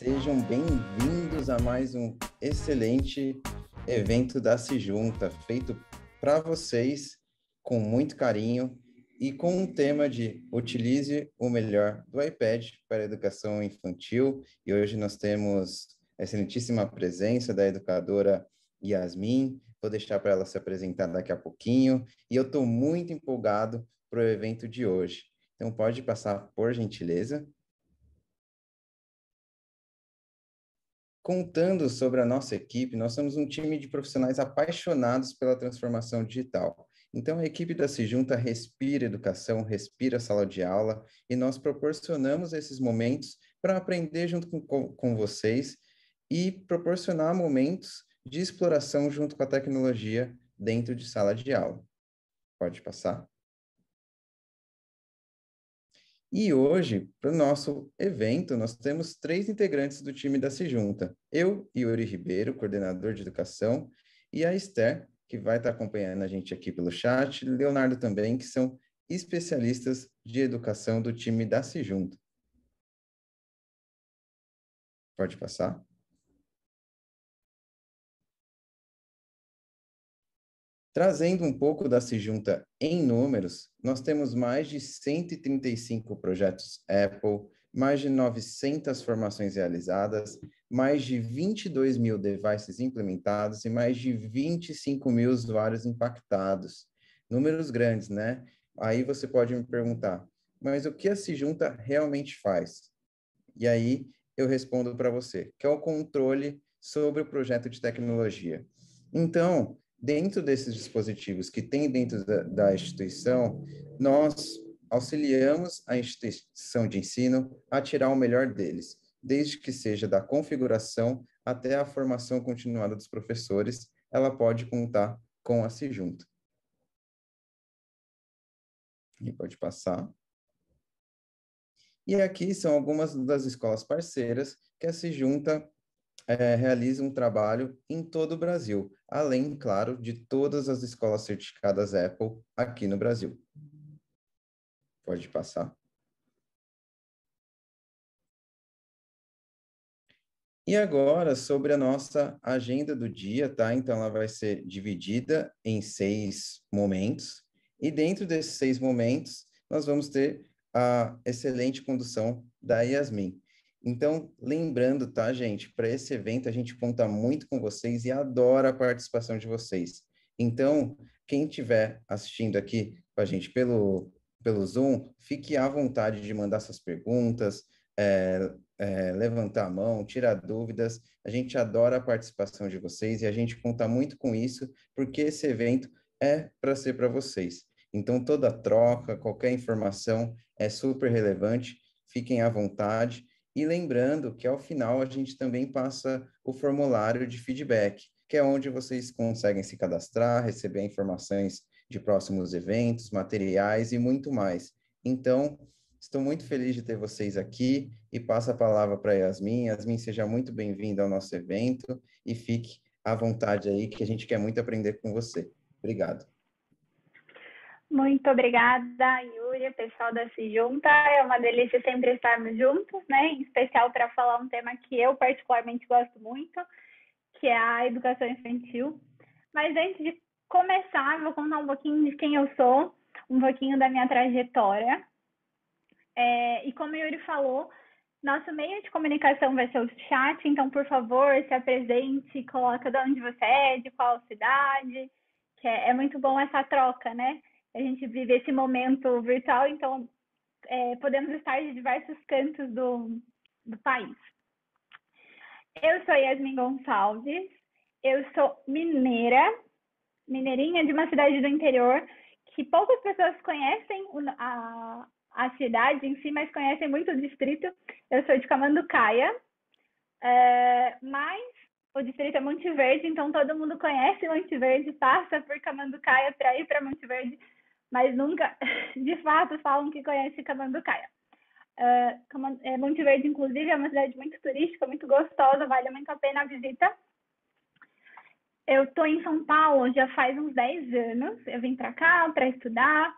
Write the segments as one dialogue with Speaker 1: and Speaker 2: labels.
Speaker 1: Sejam bem-vindos a mais um excelente evento da Sejunta, feito para vocês com muito carinho e com um tema de utilize o melhor do iPad para a educação infantil. E hoje nós temos a excelentíssima presença da educadora Yasmin. Vou deixar para ela se apresentar daqui a pouquinho. E eu estou muito empolgado para o evento de hoje. Então, pode passar, por gentileza. Contando sobre a nossa equipe, nós somos um time de profissionais apaixonados pela transformação digital. Então, a equipe da Sejunta respira educação, respira sala de aula, e nós proporcionamos esses momentos para aprender junto com vocês e proporcionar momentos de exploração junto com a tecnologia dentro de sala de aula. Pode passar. E hoje, para o nosso evento, nós temos 3 integrantes do time da Sejunta. Eu, Yuri Ribeiro, coordenador de educação, e a Esther, que vai estar acompanhando a gente aqui pelo chat, Leonardo também, que são especialistas de educação do time da Sejunta. Pode passar. Trazendo um pouco da Sejunta em números, nós temos mais de 135 projetos Apple, mais de 900 formações realizadas, mais de 22 mil devices implementados e mais de 25 mil usuários impactados. Números grandes, né? Aí você pode me perguntar, mas o que a Sejunta realmente faz? E aí eu respondo para você, que é o controle sobre o projeto de tecnologia. Então, dentro desses dispositivos que tem dentro da instituição, nós auxiliamos a instituição de ensino a tirar o melhor deles, desde que seja da configuração até a formação continuada dos professores, ela pode contar com a Sejunta. E pode passar. E aqui são algumas das escolas parceiras que a Sejunta realiza um trabalho em todo o Brasil, além, claro, de todas as escolas certificadas Apple aqui no Brasil. Pode passar. E agora, sobre a nossa agenda do dia, tá? Então, ela vai ser dividida em 6 momentos, e dentro desses 6 momentos, nós vamos ter a excelente condução da Yasmin. Então, lembrando, tá, gente, para esse evento a gente conta muito com vocês e adora a participação de vocês. Então, quem estiver assistindo aqui com a gente pelo Zoom, fique à vontade de mandar suas perguntas, levantar a mão, tirar dúvidas. A gente adora a participação de vocês e a gente conta muito com isso, porque esse evento é para ser para vocês. Então, toda troca, qualquer informação é super relevante, fiquem à vontade. E lembrando que ao final a gente também passa o formulário de feedback, que é onde vocês conseguem se cadastrar, receber informações de próximos eventos, materiais e muito mais. Então, estou muito feliz de ter vocês aqui e passo a palavra para Yasmin. Yasmin, seja muito bem-vinda ao nosso evento e fique à vontade aí, que a gente quer muito aprender com você. Obrigado.
Speaker 2: Muito obrigada, Yuri, pessoal da Sejunta. É uma delícia sempre estarmos juntos, né? Em especial para falar um tema que eu particularmente gosto muito, que é a educação infantil. Mas antes de começar, vou contar um pouquinho de quem eu sou, um pouquinho da minha trajetória. E como o Yuri falou, nosso meio de comunicação vai ser o chat, então, por favor, se apresente, coloca de onde você é, de qual cidade, que é muito bom essa troca, né? A gente vive esse momento virtual, então podemos estar de diversos cantos do país. Eu sou Yasmin Gonçalves, eu sou mineirinha de uma cidade do interior, que poucas pessoas conhecem a cidade em si, mas conhecem muito o distrito. Eu sou de Camanducaia, mas o distrito é Monte Verde, então todo mundo conhece Monte Verde, passa por Camanducaia para ir para Monte Verde, mas nunca, de fato, falam que conhece Camanducaia. Monte Verde, inclusive, é uma cidade muito turística, muito gostosa, vale muito a pena a visita. Eu estou em São Paulo já faz uns 10 anos, eu vim para cá para estudar,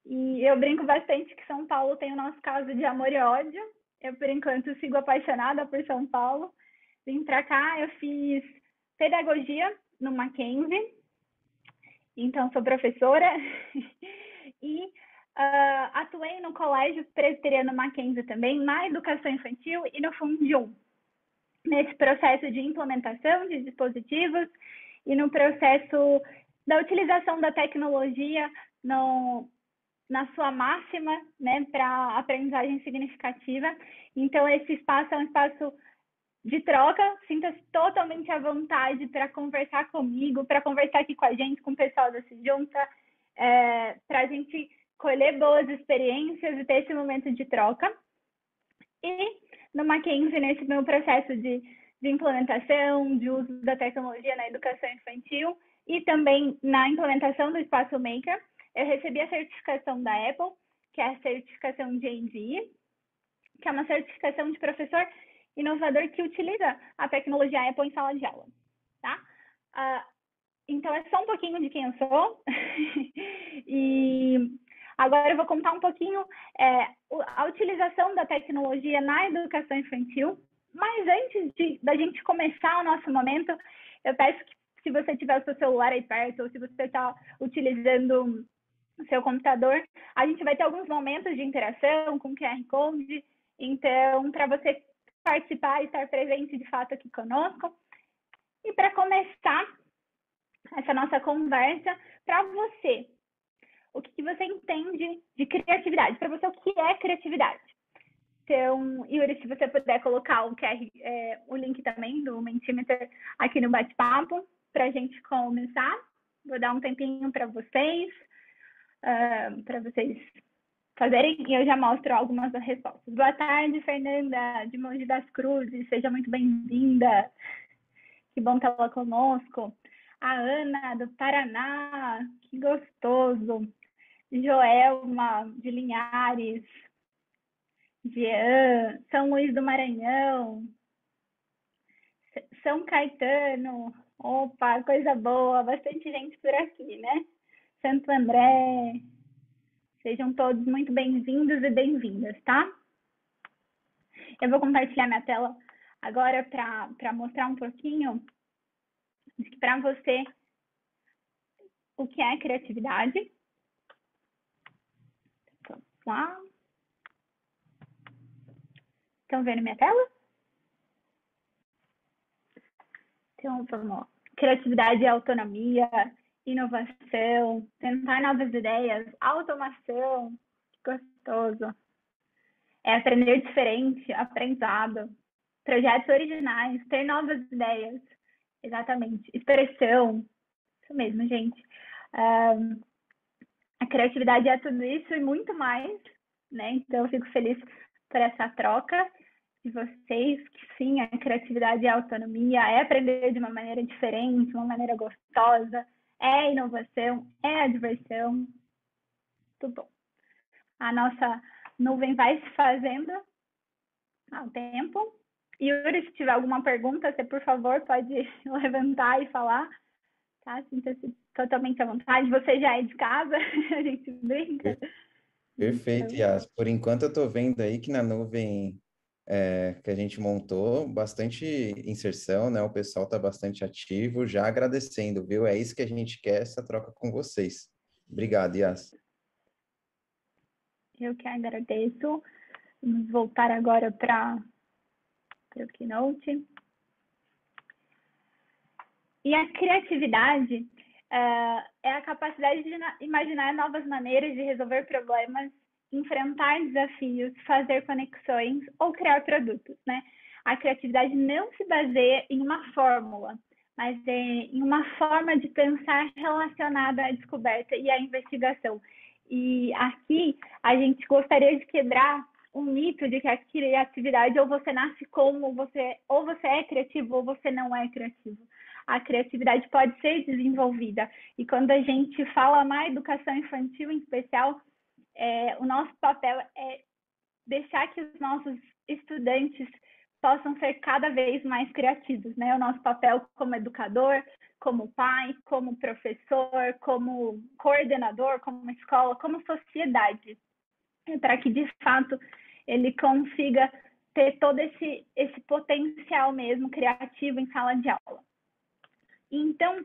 Speaker 2: e eu brinco bastante que São Paulo tem o nosso caso de amor e ódio, Eu, por enquanto, sigo apaixonada por São Paulo. Vim para cá, eu fiz pedagogia no Mackenzie, então sou professora. E atuei no Colégio Presbiteriano Mackenzie também, na educação infantil e no Fundium, nesse processo de implementação de dispositivos e no processo da utilização da tecnologia na sua máxima, né, para aprendizagem significativa. Então, esse espaço é um espaço de troca, sinta-se totalmente à vontade para conversar comigo, para conversar aqui com a gente, com o pessoal da Sejunta, para a gente colher boas experiências e ter esse momento de troca. E no Mackenzie, nesse meu processo de implementação, de uso da tecnologia na educação infantil e também na implementação do Espaço Maker, eu recebi a certificação da Apple, que é a certificação de ANSI, que é uma certificação de professor inovador que utiliza a tecnologia Apple em sala de aula, tá? Então, é só um pouquinho de quem eu sou. E agora eu vou contar um pouquinho a utilização da tecnologia na educação infantil. Mas antes da gente começar o nosso momento, eu peço que, se você tiver o seu celular aí perto, ou se você está utilizando o seu computador, a gente vai ter alguns momentos de interação com QR Code. Então, para você participar e estar presente de fato aqui conosco. E para começar essa nossa conversa, para você, o que você entende de criatividade? Para você, o que é criatividade? Então, Yuri, se você puder colocar o link também do Mentimeter aqui no bate-papo, para a gente começar. Vou dar um tempinho para vocês fazerem, e eu já mostro algumas das respostas. Boa tarde, Fernanda, de Mogi das Cruzes, seja muito bem-vinda. Que bom estar lá conosco. A Ana, do Paraná, que gostoso. Joelma, de Linhares. Jean, São Luís do Maranhão. São Caetano. Opa, coisa boa, bastante gente por aqui, né? Santo André. Sejam todos muito bem-vindos e bem-vindas, tá? Eu vou compartilhar minha tela agora para mostrar um pouquinho para você o que é criatividade. Vamos lá. Estão vendo minha tela? Então, vamos lá. Criatividade é autonomia, inovação, tentar novas ideias, automação, que gostoso. É aprender diferente, aprendizado, projetos originais, ter novas ideias, exatamente, expressão, isso mesmo, gente. A criatividade é tudo isso e muito mais, né? Então, eu fico feliz por essa troca de vocês, que sim, a criatividade é autonomia, é aprender de uma maneira diferente, uma maneira gostosa, é inovação, é a diversão, tudo bom. A nossa nuvem vai se fazendo ao tempo. Yuri, se tiver alguma pergunta, você, por favor, pode levantar e falar, tá? Sinta-se totalmente à vontade. Você já é de casa, a gente brinca.
Speaker 1: Perfeito, Yas. Por enquanto, eu estou vendo aí que na nuvem que a gente montou, bastante inserção, né? O pessoal está bastante ativo, já agradecendo, viu? É isso que a gente quer, essa troca com vocês. Obrigado, Yas.
Speaker 2: Eu que agradeço. Vamos voltar agora para o Keynote. E a criatividade é a capacidade de imaginar novas maneiras de resolver problemas, enfrentar desafios, fazer conexões ou criar produtos, né? A criatividade não se baseia em uma fórmula, mas em uma forma de pensar relacionada à descoberta e à investigação. E aqui a gente gostaria de quebrar um mito de que a criatividade ou você nasce como você, ou você é criativo ou você não é criativo. A criatividade pode ser desenvolvida. E quando a gente fala na educação infantil em especial, o nosso papel é deixar que os nossos estudantes possam ser cada vez mais criativos, né? O nosso papel como educador, como pai, como professor, como coordenador, como escola, como sociedade, para que, de fato, ele consiga ter todo esse potencial mesmo criativo em sala de aula. Então,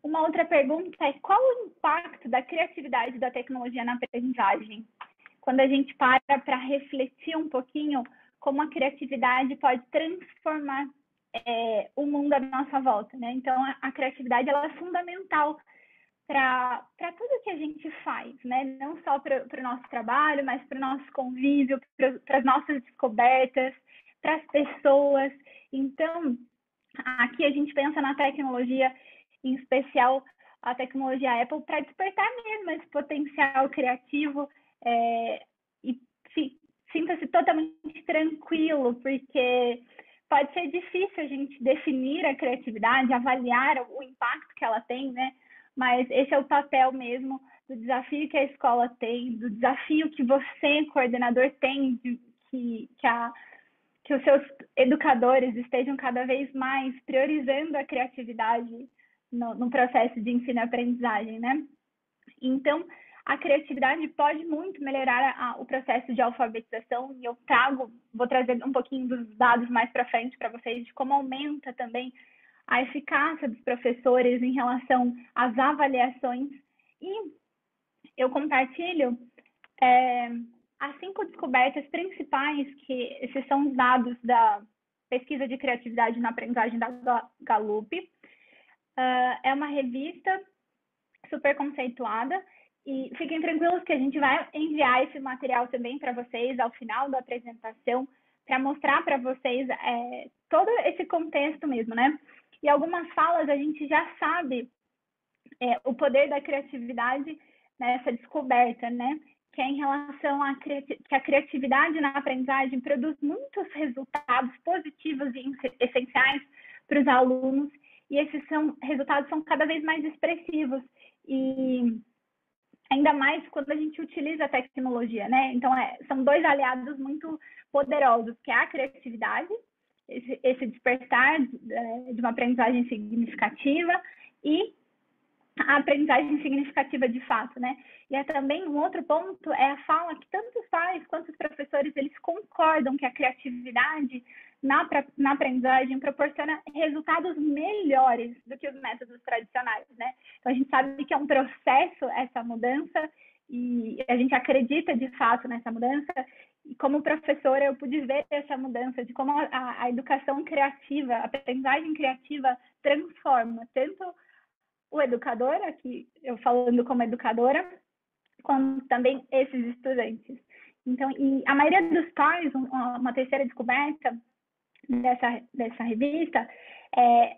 Speaker 2: uma outra pergunta é: qual o impacto da criatividade da tecnologia na aprendizagem? Quando a gente para refletir um pouquinho como a criatividade pode transformar o mundo à nossa volta, né? Então, a criatividade ela é fundamental para tudo que a gente faz, né? Não só para o nosso trabalho, mas para o nosso convívio, para as nossas descobertas, para as pessoas. Então, aqui a gente pensa na tecnologia, em especial a tecnologia Apple, para despertar mesmo esse potencial criativo e sinta-se totalmente tranquilo, porque pode ser difícil a gente definir a criatividade, avaliar o impacto que ela tem, né? Mas esse é o papel mesmo do desafio que a escola tem, do desafio que você, coordenador, tem, que os seus educadores estejam cada vez mais priorizando a criatividade no processo de ensino e aprendizagem, né? Então, a criatividade pode muito melhorar o processo de alfabetização, e eu vou trazer um pouquinho dos dados mais para frente para vocês, de como aumenta também a eficácia dos professores em relação às avaliações. E eu compartilho as 5 descobertas principais, que esses são os dados da pesquisa de criatividade na aprendizagem da Gallup. É uma revista super conceituada, e fiquem tranquilos que a gente vai enviar esse material também para vocês ao final da apresentação, para mostrar para vocês todo esse contexto mesmo, né? E algumas falas a gente já sabe o poder da criatividade nessa descoberta, né? Que é em relação que a criatividade na aprendizagem produz muitos resultados positivos e essenciais para os alunos, e esses resultados são cada vez mais expressivos, e ainda mais quando a gente utiliza a tecnologia, né? Então, são 2 aliados muito poderosos, que é a criatividade, esse despertar de uma aprendizagem significativa, e a aprendizagem significativa de fato, né? E também um outro ponto é a fala que tanto os pais quanto os professores, eles concordam que a criatividade na aprendizagem proporciona resultados melhores do que os métodos tradicionais, né? Então, a gente sabe que é um processo essa mudança, e a gente acredita de fato nessa mudança, e como professora eu pude ver essa mudança, de como a educação criativa, a aprendizagem criativa transforma tanto o educador, aqui eu falando como educadora, como também esses estudantes. Então, e a maioria dos pais, uma terceira descoberta dessa revista,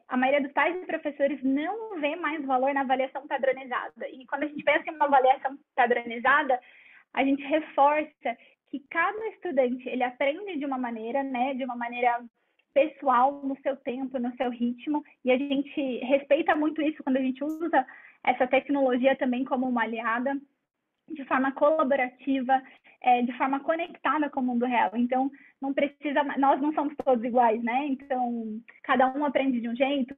Speaker 2: a maioria dos pais e professores não vê mais valor na avaliação padronizada. E quando a gente pensa em uma avaliação padronizada, a gente reforça que cada estudante, ele aprende de uma maneira, né, de uma maneira pessoal, no seu tempo, no seu ritmo, e a gente respeita muito isso quando a gente usa essa tecnologia também como uma aliada, de forma colaborativa, de forma conectada com o mundo real. Então, nós não somos todos iguais, né? Então, cada um aprende de um jeito.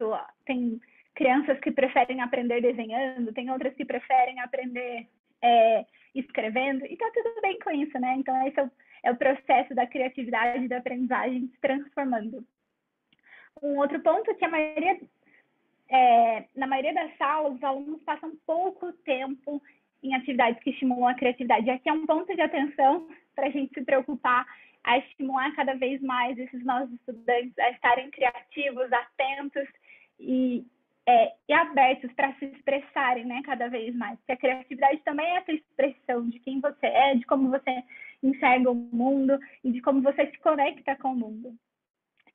Speaker 2: Tem crianças que preferem aprender desenhando, tem outras que preferem aprender escrevendo, e tá tudo bem com isso, né? Então, esse é o processo da criatividade e da aprendizagem se transformando. Um outro ponto é que na maioria das aulas, os alunos passam pouco tempo em atividades que estimulam a criatividade. Aqui é um ponto de atenção para a gente se preocupar, a estimular cada vez mais esses nossos estudantes a estarem criativos, atentos e abertos para se expressarem, né, cada vez mais. Porque a criatividade também é essa expressão de quem você é, de como você enxerga o mundo e de como você se conecta com o mundo.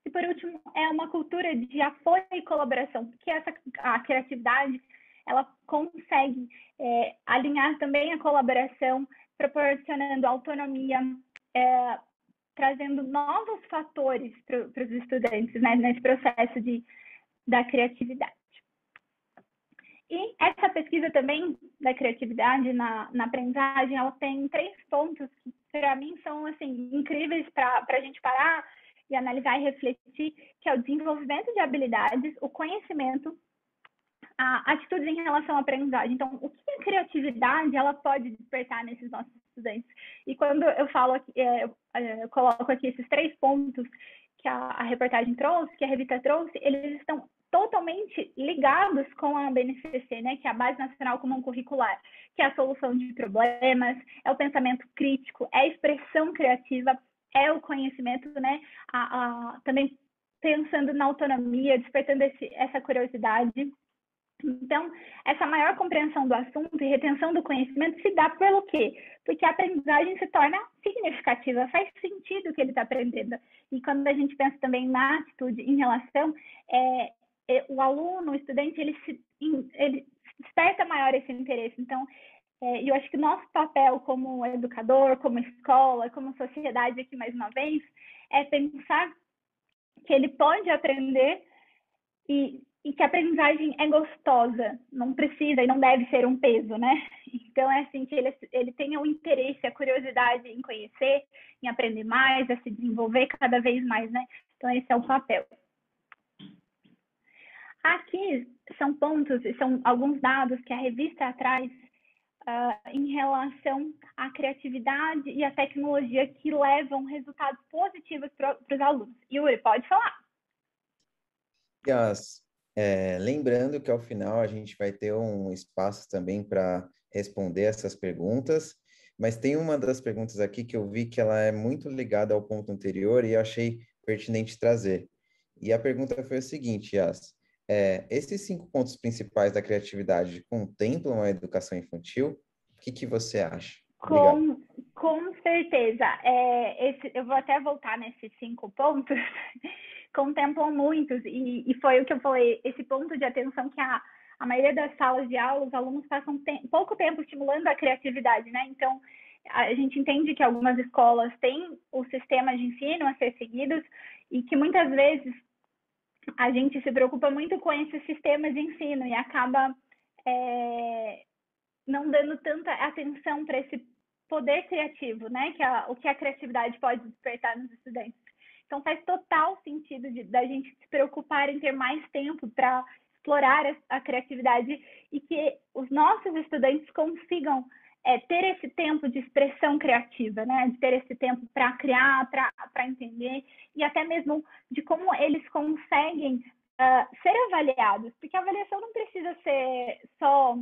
Speaker 2: E, por último, é uma cultura de apoio e colaboração, porque a criatividade, ela consegue alinhar também a colaboração, proporcionando autonomia, trazendo novos fatores para os estudantes, né, nesse processo da criatividade. E essa pesquisa também da criatividade na aprendizagem, ela tem 3 pontos que, para mim, são assim, incríveis para a gente parar e analisar e refletir, que é o desenvolvimento de habilidades, o conhecimento, atitudes em relação à aprendizagem. Então, o que a criatividade ela pode despertar nesses nossos estudantes? E quando eu falo aqui, eu coloco aqui esses 3 pontos que a reportagem trouxe, que a revista trouxe, eles estão totalmente ligados com a BNCC, né, que é a Base Nacional Comum Curricular, que é a solução de problemas, é o pensamento crítico, é a expressão criativa, é o conhecimento, né, também pensando na autonomia, despertando essa curiosidade. Então, essa maior compreensão do assunto e retenção do conhecimento se dá pelo quê? Porque a aprendizagem se torna significativa, faz sentido o que ele está aprendendo. E quando a gente pensa também na atitude em relação, o aluno, o estudante, ele desperta maior esse interesse. Então, eu acho que o nosso papel como educador, como escola, como sociedade aqui mais uma vez, é pensar que ele pode aprender e que a aprendizagem é gostosa, não precisa e não deve ser um peso, né? Então, é assim, que ele tenha o interesse, a curiosidade em conhecer, em aprender mais, a se desenvolver cada vez mais, né? Então, esse é o papel. Aqui são pontos, são alguns dados que a revista traz em relação à criatividade e à tecnologia que levam resultados positivos para os alunos. Yuri, pode falar.
Speaker 1: Yas, lembrando que ao final a gente vai ter um espaço também para responder essas perguntas, mas tem uma das perguntas aqui que eu vi que ela é muito ligada ao ponto anterior e eu achei pertinente trazer. E a pergunta foi a seguinte, Yas, esses 5 pontos principais da criatividade contemplam a educação infantil? O que você acha? Obrigado.
Speaker 2: Com certeza. Eu vou até voltar nesses 5 pontos. Contemplam muitos, e foi o que eu falei, esse ponto de atenção que a maioria das salas de aula, os alunos passam pouco tempo estimulando a criatividade, né? Então, a gente entende que algumas escolas têm o sistema de ensino a ser seguidos e que muitas vezes a gente se preocupa muito com esse sistema de ensino e acaba não dando tanta atenção para esse poder criativo, né? O que a criatividade pode despertar nos estudantes. Então, faz total sentido da gente se preocupar em ter mais tempo para explorar a criatividade e que os nossos estudantes consigam ter esse tempo de expressão criativa, né? De ter esse tempo para criar, para entender e até mesmo de como eles conseguem ser avaliados, porque a avaliação não precisa ser só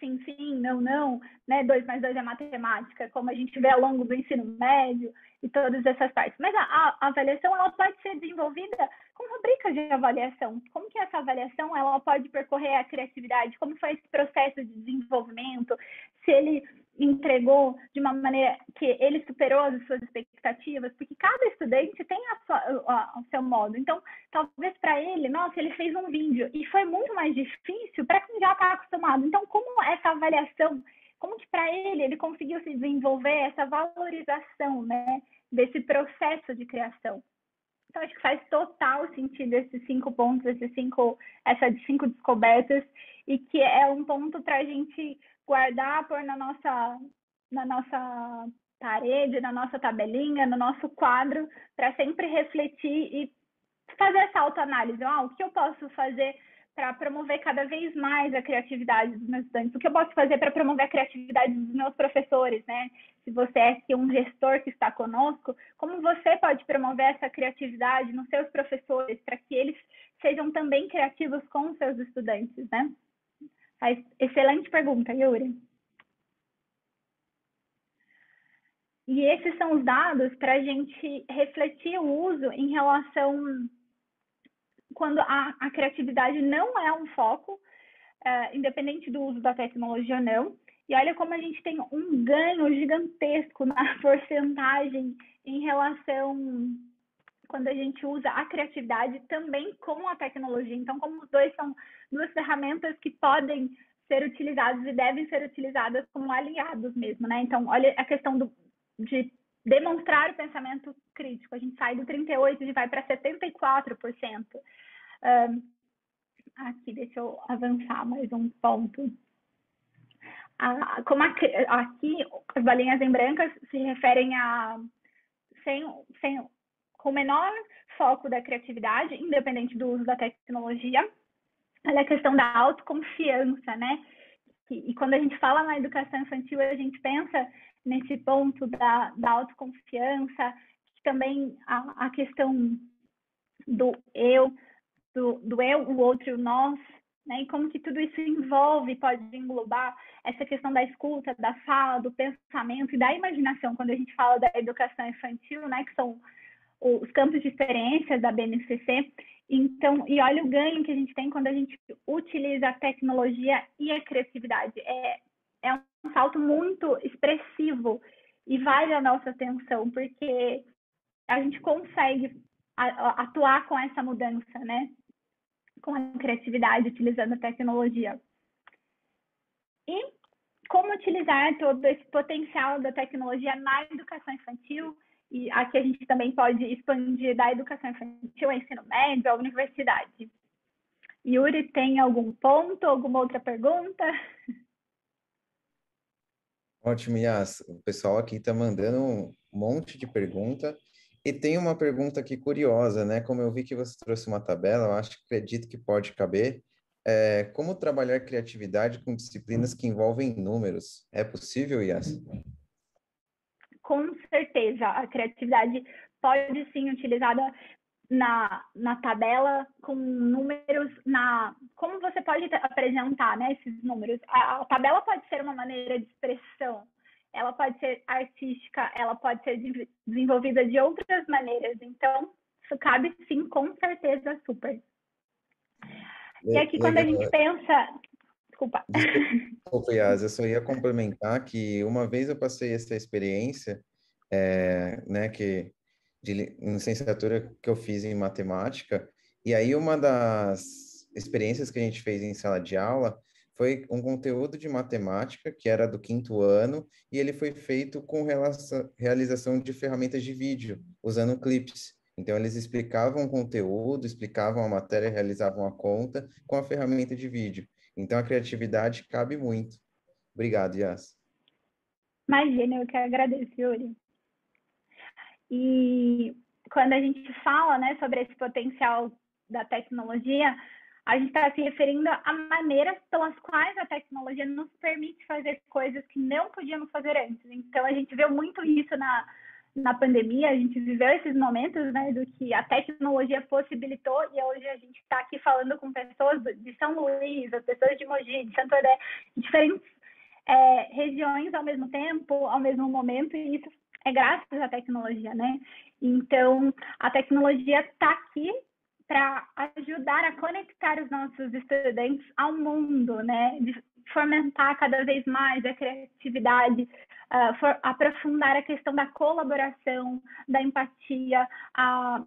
Speaker 2: sim, sim, não, não, né? 2 mais 2 é matemática, como a gente vê ao longo do ensino médio e todas essas partes. Mas a avaliação, ela pode ser desenvolvida com rubricas de avaliação. Como que essa avaliação, ela pode percorrer a criatividade? Como foi esse processo de desenvolvimento? Se ele entregou de uma maneira que ele superou as suas expectativas, porque cada estudante tem o seu modo. Então, talvez para ele, nossa, ele fez um vídeo e foi muito mais difícil para quem já está acostumado. Então, como essa avaliação, como que para ele conseguiu se desenvolver essa valorização, né, desse processo de criação? Então, acho que faz total sentido esses 5 pontos, essas 5 descobertas, e que é um ponto para a gente guardar, pôr na nossa parede, na nossa tabelinha, no nosso quadro, para sempre refletir e fazer essa autoanálise. O que eu posso fazer para promover cada vez mais a criatividade dos meus estudantes? O que eu posso fazer para promover a criatividade dos meus professores, né? Se você é aqui um gestor que está conosco, como você pode promover essa criatividade nos seus professores para que eles sejam também criativos com os seus estudantes, né? Excelente pergunta, Yuri. E esses são os dados para a gente refletir o uso em relação quando a criatividade não é um foco, independente do uso da tecnologia ou não. E olha como a gente tem um ganho gigantesco na porcentagem em relação quando a gente usa a criatividade também com a tecnologia. Então, como os dois são 2 ferramentas que podem ser utilizadas e devem ser utilizadas como aliados mesmo, né? Então, olha a questão de demonstrar o pensamento crítico. A gente sai do 38% e vai para 74%. Aqui, deixa eu avançar mais um ponto. Aqui, as bolinhas em brancas se referem a com menor foco da criatividade, independente do uso da tecnologia. Olha a questão da autoconfiança, né? e quando a gente fala na educação infantil, a gente pensa nesse ponto da autoconfiança, também a questão do eu, o outro e o nós, né? E como que tudo isso envolve, pode englobar essa questão da escuta, da fala, do pensamento e da imaginação, quando a gente fala da educação infantil, né? Que são os campos de experiência da BNCC. Então, e olha o ganho que a gente tem quando a gente utiliza a tecnologia e a criatividade. É um salto muito expressivo e vale a nossa atenção, porque a gente consegue atuar com essa mudança, né? Com a criatividade, utilizando a tecnologia. E como utilizar todo esse potencial da tecnologia na educação infantil, e aqui a gente também pode expandir da educação infantil ao ensino médio, à universidade. Yuri, tem algum ponto, alguma outra pergunta?
Speaker 1: Ótimo, Yas. O pessoal aqui está mandando um monte de pergunta. E tem uma pergunta aqui curiosa, né? Como eu vi que você trouxe uma tabela, eu acredito que pode caber. Como trabalhar criatividade com disciplinas que envolvem números? É possível, Yas?
Speaker 2: Com certeza, a criatividade pode sim utilizada na tabela com números, como você pode apresentar, né, esses números. A tabela pode ser uma maneira de expressão, ela pode ser artística, ela pode ser desenvolvida de outras maneiras. Então, isso cabe sim, com certeza, super. E aqui, quando a
Speaker 1: Legal.
Speaker 2: gente pensa... Desculpa.
Speaker 1: Desculpa, Yas, eu só ia complementar que uma vez eu passei essa experiência, né, de licenciatura que eu fiz em matemática, e aí uma das experiências que a gente fez em sala de aula foi um conteúdo de matemática, que era do quinto ano, e ele foi feito com realização de ferramentas de vídeo, usando clips. Então, eles explicavam o conteúdo, explicavam a matéria, realizavam a conta com a ferramenta de vídeo. Então, a criatividade cabe muito. Obrigado, Yas.
Speaker 2: Imagina, eu que agradeço, Yuri. E quando a gente fala, né, sobre esse potencial da tecnologia, a gente está se referindo a maneiras pelas quais a tecnologia nos permite fazer coisas que não podíamos fazer antes. Então, a gente viu muito isso na pandemia, a gente viveu esses momentos, né, do que a tecnologia possibilitou, e hoje a gente está aqui falando com pessoas de São Luís, as pessoas de Mogi, de Santo André, de diferentes regiões ao mesmo tempo, ao mesmo momento, e isso é graças à tecnologia, né? Então, a tecnologia está aqui para ajudar a conectar os nossos estudantes ao mundo, né? De fomentar cada vez mais a criatividade, aprofundar a questão da colaboração, da empatia, a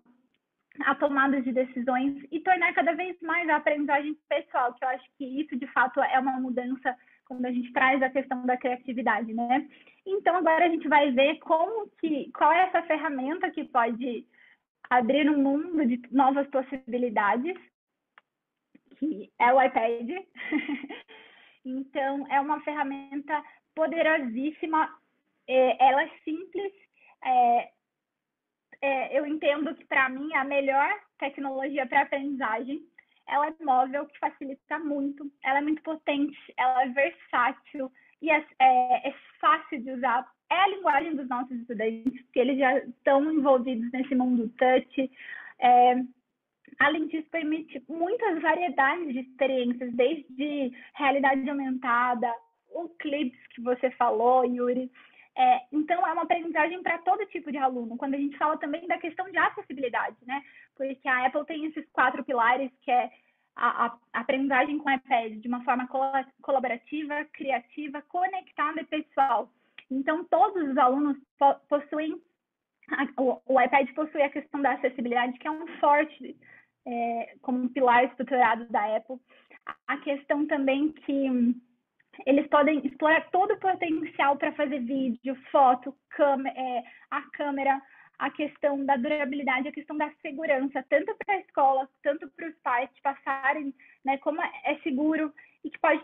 Speaker 2: tomada de decisões e tornar cada vez mais a aprendizagem pessoal, que eu acho que isso, de fato, é uma mudança quando a gente traz a questão da criatividade, né? Então, agora a gente vai ver qual é essa ferramenta que pode abrir um mundo de novas possibilidades, que é o iPad. Então, é uma ferramenta poderosíssima, ela é simples, eu entendo que, para mim, a melhor tecnologia para aprendizagem, ela é móvel, que facilita muito, ela é muito potente, ela é versátil e é fácil de usar. É a linguagem dos nossos estudantes, porque eles já estão envolvidos nesse mundo touch. Além disso, permite muitas variedades de experiências, desde realidade aumentada, o clips que você falou, Yuri. Então, é uma aprendizagem para todo tipo de aluno. Quando a gente fala também da questão de acessibilidade, né? Porque a Apple tem esses 4 pilares, que é a aprendizagem com o iPad de uma forma colaborativa, criativa, conectada e pessoal. Então, todos os alunos possuem... O iPad possui a questão da acessibilidade, que é um forte, como um pilar estruturado da Apple. A questão também que eles podem explorar todo o potencial para fazer vídeo, foto, a câmera, a questão da durabilidade, a questão da segurança, tanto para a escola, tanto para os pais de passarem, né, como é seguro e que pode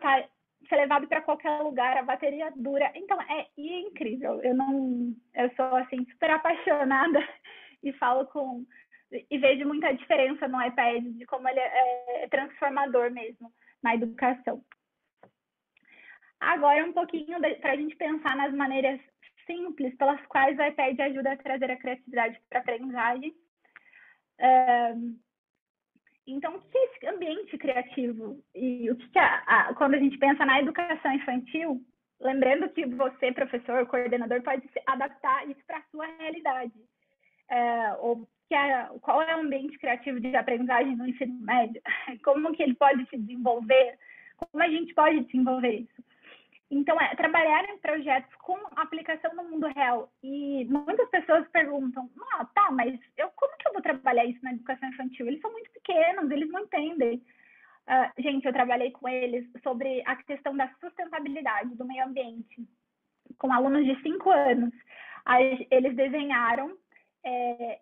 Speaker 2: ser levado para qualquer lugar, a bateria dura. Então, é incrível. Eu sou, assim, super apaixonada e e vejo muita diferença no iPad, de como ele é transformador mesmo na educação. Agora, um pouquinho para a gente pensar nas maneiras simples pelas quais o iPad ajuda a trazer a criatividade para a aprendizagem. Então, o que é esse ambiente criativo? E o que quando a gente pensa na educação infantil, lembrando que você, professor, coordenador, pode adaptar isso para a sua realidade. Qual é o ambiente criativo de aprendizagem no ensino médio? Como que ele pode se desenvolver? Como a gente pode desenvolver isso? Então, trabalhar em projetos com aplicação no mundo real. E muitas pessoas perguntam, mas como que eu vou trabalhar isso na educação infantil? Eles são muito pequenos, eles não entendem. Gente, eu trabalhei com eles sobre a questão da sustentabilidade do meio ambiente, com alunos de 5 anos. Eles desenharam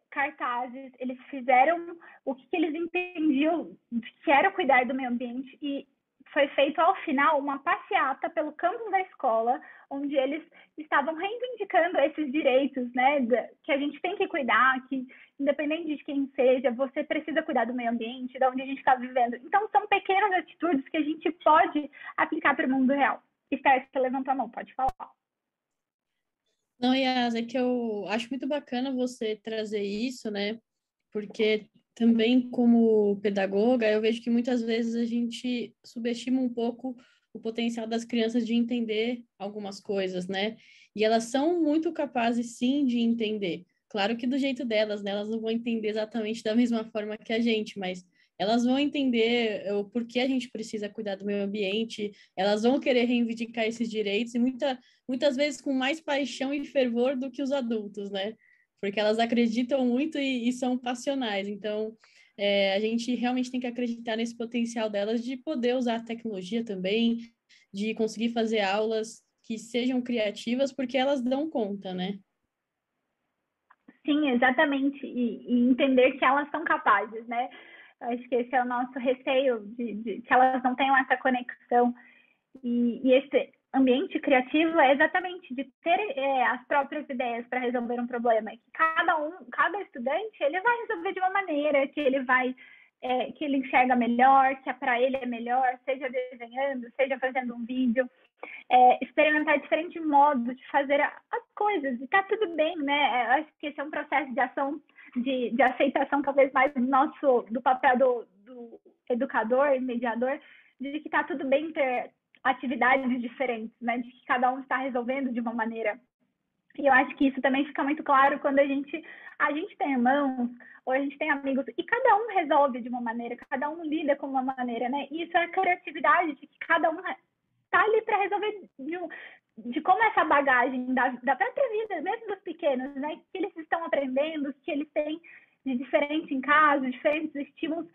Speaker 2: cartazes, eles fizeram o que eles entendiam que era cuidar do meio ambiente, e foi feito ao final uma passeata pelo campus da escola, onde eles estavam reivindicando esses direitos, né, que a gente tem que cuidar, que independente de quem seja, você precisa cuidar do meio ambiente, de onde a gente está vivendo. Então, são pequenas atitudes que a gente pode aplicar para o mundo real. Esther, você levantou a mão, pode falar.
Speaker 3: Não, Yas, é que eu acho muito bacana você trazer isso, né? Porque também como pedagoga, eu vejo que muitas vezes a gente subestima um pouco o potencial das crianças de entender algumas coisas, né? E elas são muito capazes, sim, de entender. Claro que do jeito delas, né? Elas não vão entender exatamente da mesma forma que a gente, mas elas vão entender o porquê a gente precisa cuidar do meio ambiente, elas vão querer reivindicar esses direitos, e muitas vezes com mais paixão e fervor do que os adultos, né? Porque elas acreditam muito e são passionais. Então, a gente realmente tem que acreditar nesse potencial delas de poder usar a tecnologia também, de conseguir fazer aulas que sejam criativas, porque elas dão conta, né?
Speaker 2: Sim, exatamente. E entender que elas são capazes, né? Acho que esse é o nosso receio, de que elas não tenham essa conexão. E esse ambiente criativo é exatamente de ter as próprias ideias para resolver um problema. Que cada estudante, ele vai resolver de uma maneira que ele vai, que ele enxerga melhor, que para ele é melhor, seja desenhando, seja fazendo um vídeo. Experimentar diferentes modos de fazer as coisas, e tá tudo bem, né? Eu acho que esse é um processo de ação, de aceitação, talvez mais do papel do educador e mediador, de que tá tudo bem ter atividades diferentes, né? De que cada um está resolvendo de uma maneira. E eu acho que isso também fica muito claro quando a gente tem irmãos, ou a gente tem amigos, e cada um resolve de uma maneira, cada um lida com uma maneira, né? E isso é a criatividade de que cada um está ali para resolver de como essa bagagem da própria vida, mesmo dos pequenos, né? Que eles estão aprendendo, que eles têm de diferente em casa, diferentes estímulos,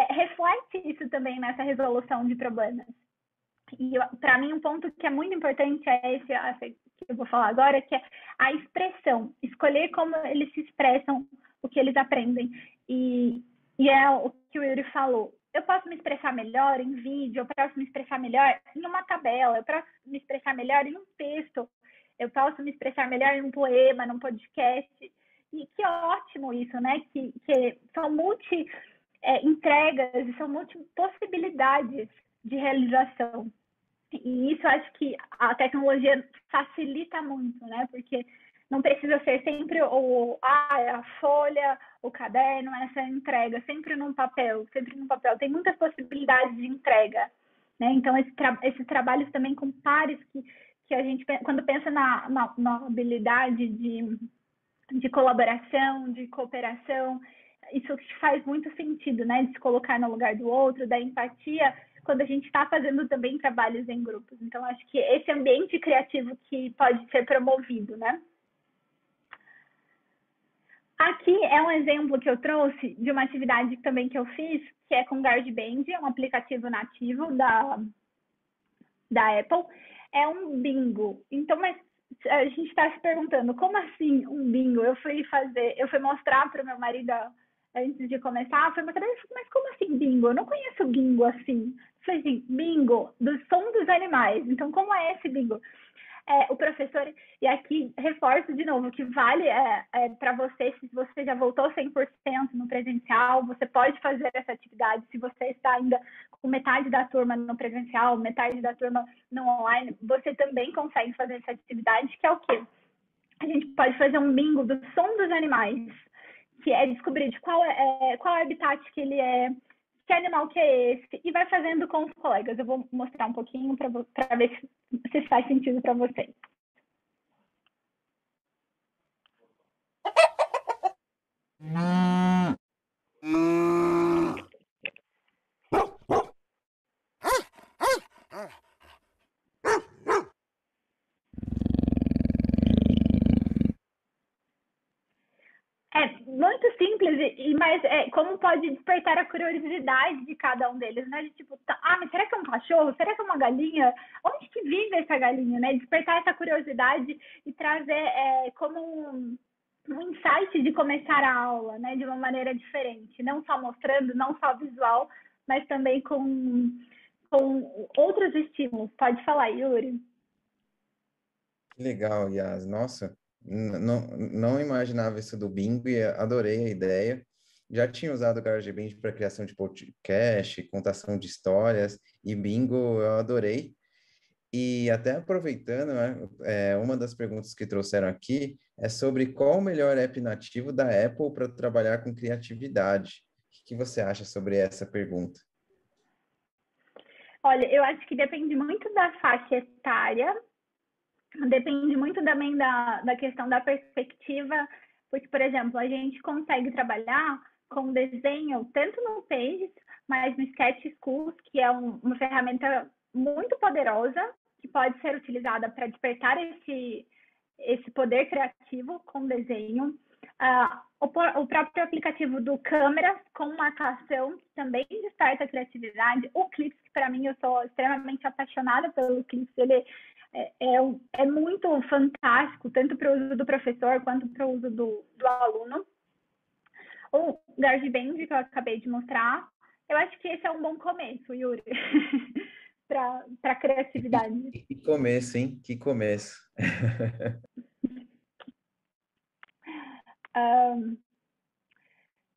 Speaker 2: reflete isso também nessa resolução de problemas. E para mim um ponto que é muito importante é esse que eu vou falar agora, que é a expressão, escolher como eles se expressam, o que eles aprendem. E é o que o Yuri falou. Eu posso me expressar melhor em vídeo, eu posso me expressar melhor em uma tabela, eu posso me expressar melhor em um texto, eu posso me expressar melhor em um poema, num podcast. E que ótimo isso, né? Que são entregas e são possibilidades de realização. E isso acho que a tecnologia facilita muito, né? Porque não precisa ser sempre a folha, o caderno, essa entrega, sempre num papel. Tem muitas possibilidades de entrega, né? Então, esses trabalhos também com pares que a gente, quando pensa na habilidade de colaboração, de cooperação, isso faz muito sentido, né? De se colocar no lugar do outro, da empatia, quando a gente está fazendo também trabalhos em grupos. Então, acho que esse ambiente criativo que pode ser promovido, né? Aqui é um exemplo que eu trouxe de uma atividade também que eu fiz, que é com GarageBand, um aplicativo nativo da Apple. É um bingo. Então, mas a gente está se perguntando, como assim um bingo? Eu fui mostrar para o meu marido antes de começar, mas como assim bingo? Eu não conheço bingo assim. Eu falei assim, bingo, do som dos animais. Então, como é esse bingo? o professor, e aqui reforço de novo, que vale para você, se você já voltou 100% no presencial, você pode fazer essa atividade. Se você está ainda com metade da turma no presencial, metade da turma no online, você também consegue fazer essa atividade, que é o quê? A gente pode fazer um bingo do som dos animais, que é descobrir de qual habitat que ele é, que animal que é esse, e vai fazendo com os colegas. Eu vou mostrar um pouquinho para ver se faz sentido para vocês. É muito simples, mas como pode despertar a curiosidade de cada um deles, né? De tipo, mas será que é um cachorro? Será que é uma galinha? Onde que vive essa galinha, né? Despertar essa curiosidade e trazer como um insight de começar a aula, né? De uma maneira diferente, não só mostrando, não só visual, mas também com outros estímulos. Pode falar, Yuri.
Speaker 1: Que legal, Yas. Nossa, não imaginava isso do bingo e adorei a ideia. Já tinha usado o GarageBand para criação de podcast, contação de histórias e bingo eu adorei. E até aproveitando, né, uma das perguntas que trouxeram aqui é sobre qual o melhor app nativo da Apple para trabalhar com criatividade. O que você acha sobre essa pergunta?
Speaker 2: Olha, eu acho que depende muito da faixa etária, depende muito também da questão da perspectiva, porque, por exemplo, a gente consegue trabalhar com desenho tanto no Pages, mas no Sketch Schools, que é uma ferramenta muito poderosa, que pode ser utilizada para despertar esse poder criativo com desenho. O próprio aplicativo do Câmera, com marcação, que também desperta a criatividade. O Clips, que para mim, eu sou extremamente apaixonada pelo Clips, ele é muito fantástico, tanto para o uso do professor quanto para o uso do aluno. O GarageBand, que eu acabei de mostrar, eu acho que esse é um bom começo, Yuri, para criatividade.
Speaker 1: Que começo, hein? Que começo.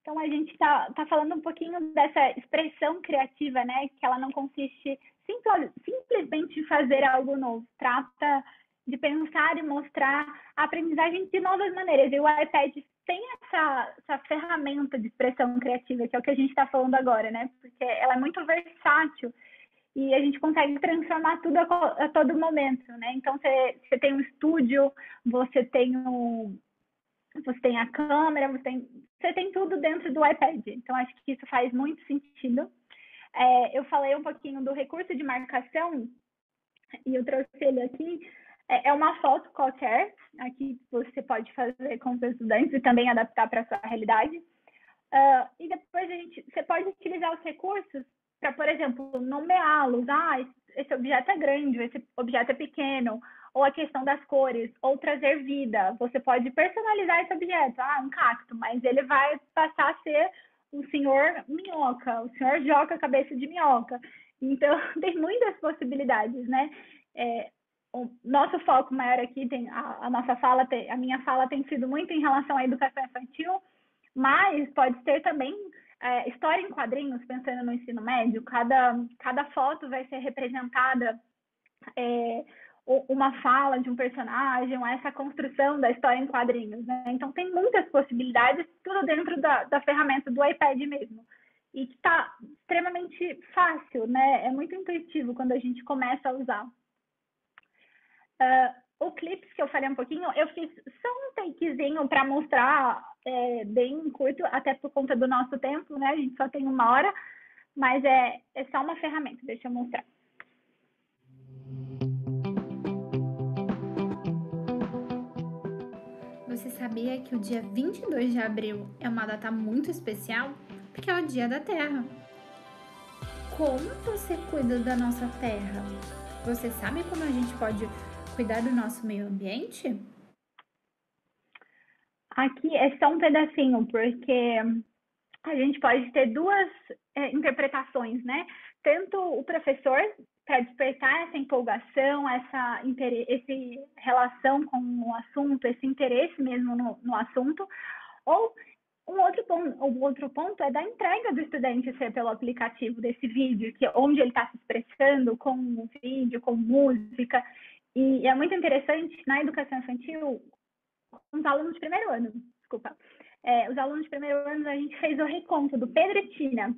Speaker 2: Então, a gente está falando um pouquinho dessa expressão criativa, né? Que ela não consiste simplesmente em fazer algo novo. Trata de pensar e mostrar a aprendizagem de novas maneiras. E o iPad tem essa ferramenta de expressão criativa, que é o que a gente está falando agora, né? Porque ela é muito versátil e a gente consegue transformar tudo a todo momento, né? Então, você tem um estúdio, você tem a câmera, você tem tudo dentro do iPad. Então, acho que isso faz muito sentido. Eu falei um pouquinho do recurso de marcação, e eu trouxe ele aqui. É uma foto qualquer, aqui você pode fazer com os estudantes e também adaptar para a sua realidade. E depois você pode utilizar os recursos para, por exemplo, nomeá-los. Esse objeto é grande, esse objeto é pequeno, ou a questão das cores, ou trazer vida. Você pode personalizar esse objeto. Um cacto, mas ele vai passar a ser o senhor minhoca, o senhor joca cabeça de minhoca. Então, tem muitas possibilidades, né? O nosso foco maior aqui, a minha fala tem sido muito em relação à educação infantil, mas pode ter também história em quadrinhos, pensando no ensino médio. Cada foto vai ser representada uma fala de um personagem, essa construção da história em quadrinhos, né? Então, tem muitas possibilidades, tudo dentro da ferramenta do iPad mesmo. E que está extremamente fácil, né? É muito intuitivo quando a gente começa a usar. O Clips, que eu falei um pouquinho, eu fiz só um takezinho para mostrar bem curto, até por conta do nosso tempo, né? A gente só tem 1 hora, mas é só uma ferramenta, deixa eu mostrar.
Speaker 4: Você sabia que o dia 22 de abril é uma data muito especial? Porque é o Dia da Terra. Como você cuida da nossa terra? Você sabe como a gente pode cuidar do nosso meio ambiente?
Speaker 2: Aqui é só um pedacinho, porque a gente pode ter duas interpretações, né? Tanto o professor para despertar essa empolgação, essa relação com o assunto, esse interesse mesmo no assunto, ou o outro ponto é da entrega do estudante ser pelo aplicativo desse vídeo, onde ele está se expressando com o vídeo, com música. E é muito interessante, na educação infantil, os alunos de primeiro ano, os alunos de primeiro ano, a gente fez o reconto do Pedro e Tina,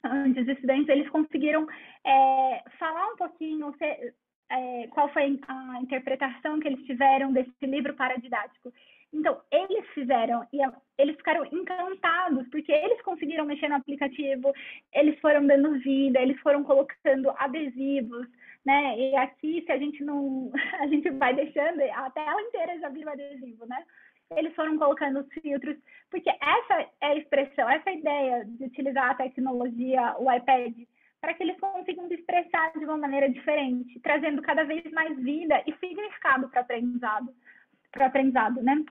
Speaker 2: onde os estudantes eles conseguiram falar um pouquinho qual foi a interpretação que eles tiveram desse livro paradidático. Então, eles fizeram, e eles ficaram encantados, porque eles conseguiram mexer no aplicativo, eles foram dando vida, eles foram colocando adesivos, né? E aqui, se a gente não... a gente vai deixando, a tela inteira já vira adesivo, né? Eles foram colocando os filtros, porque essa é a expressão, essa é a ideia de utilizar a tecnologia, o iPad, para que eles consigam se expressar de uma maneira diferente, trazendo cada vez mais vida e significado para o aprendizado, né?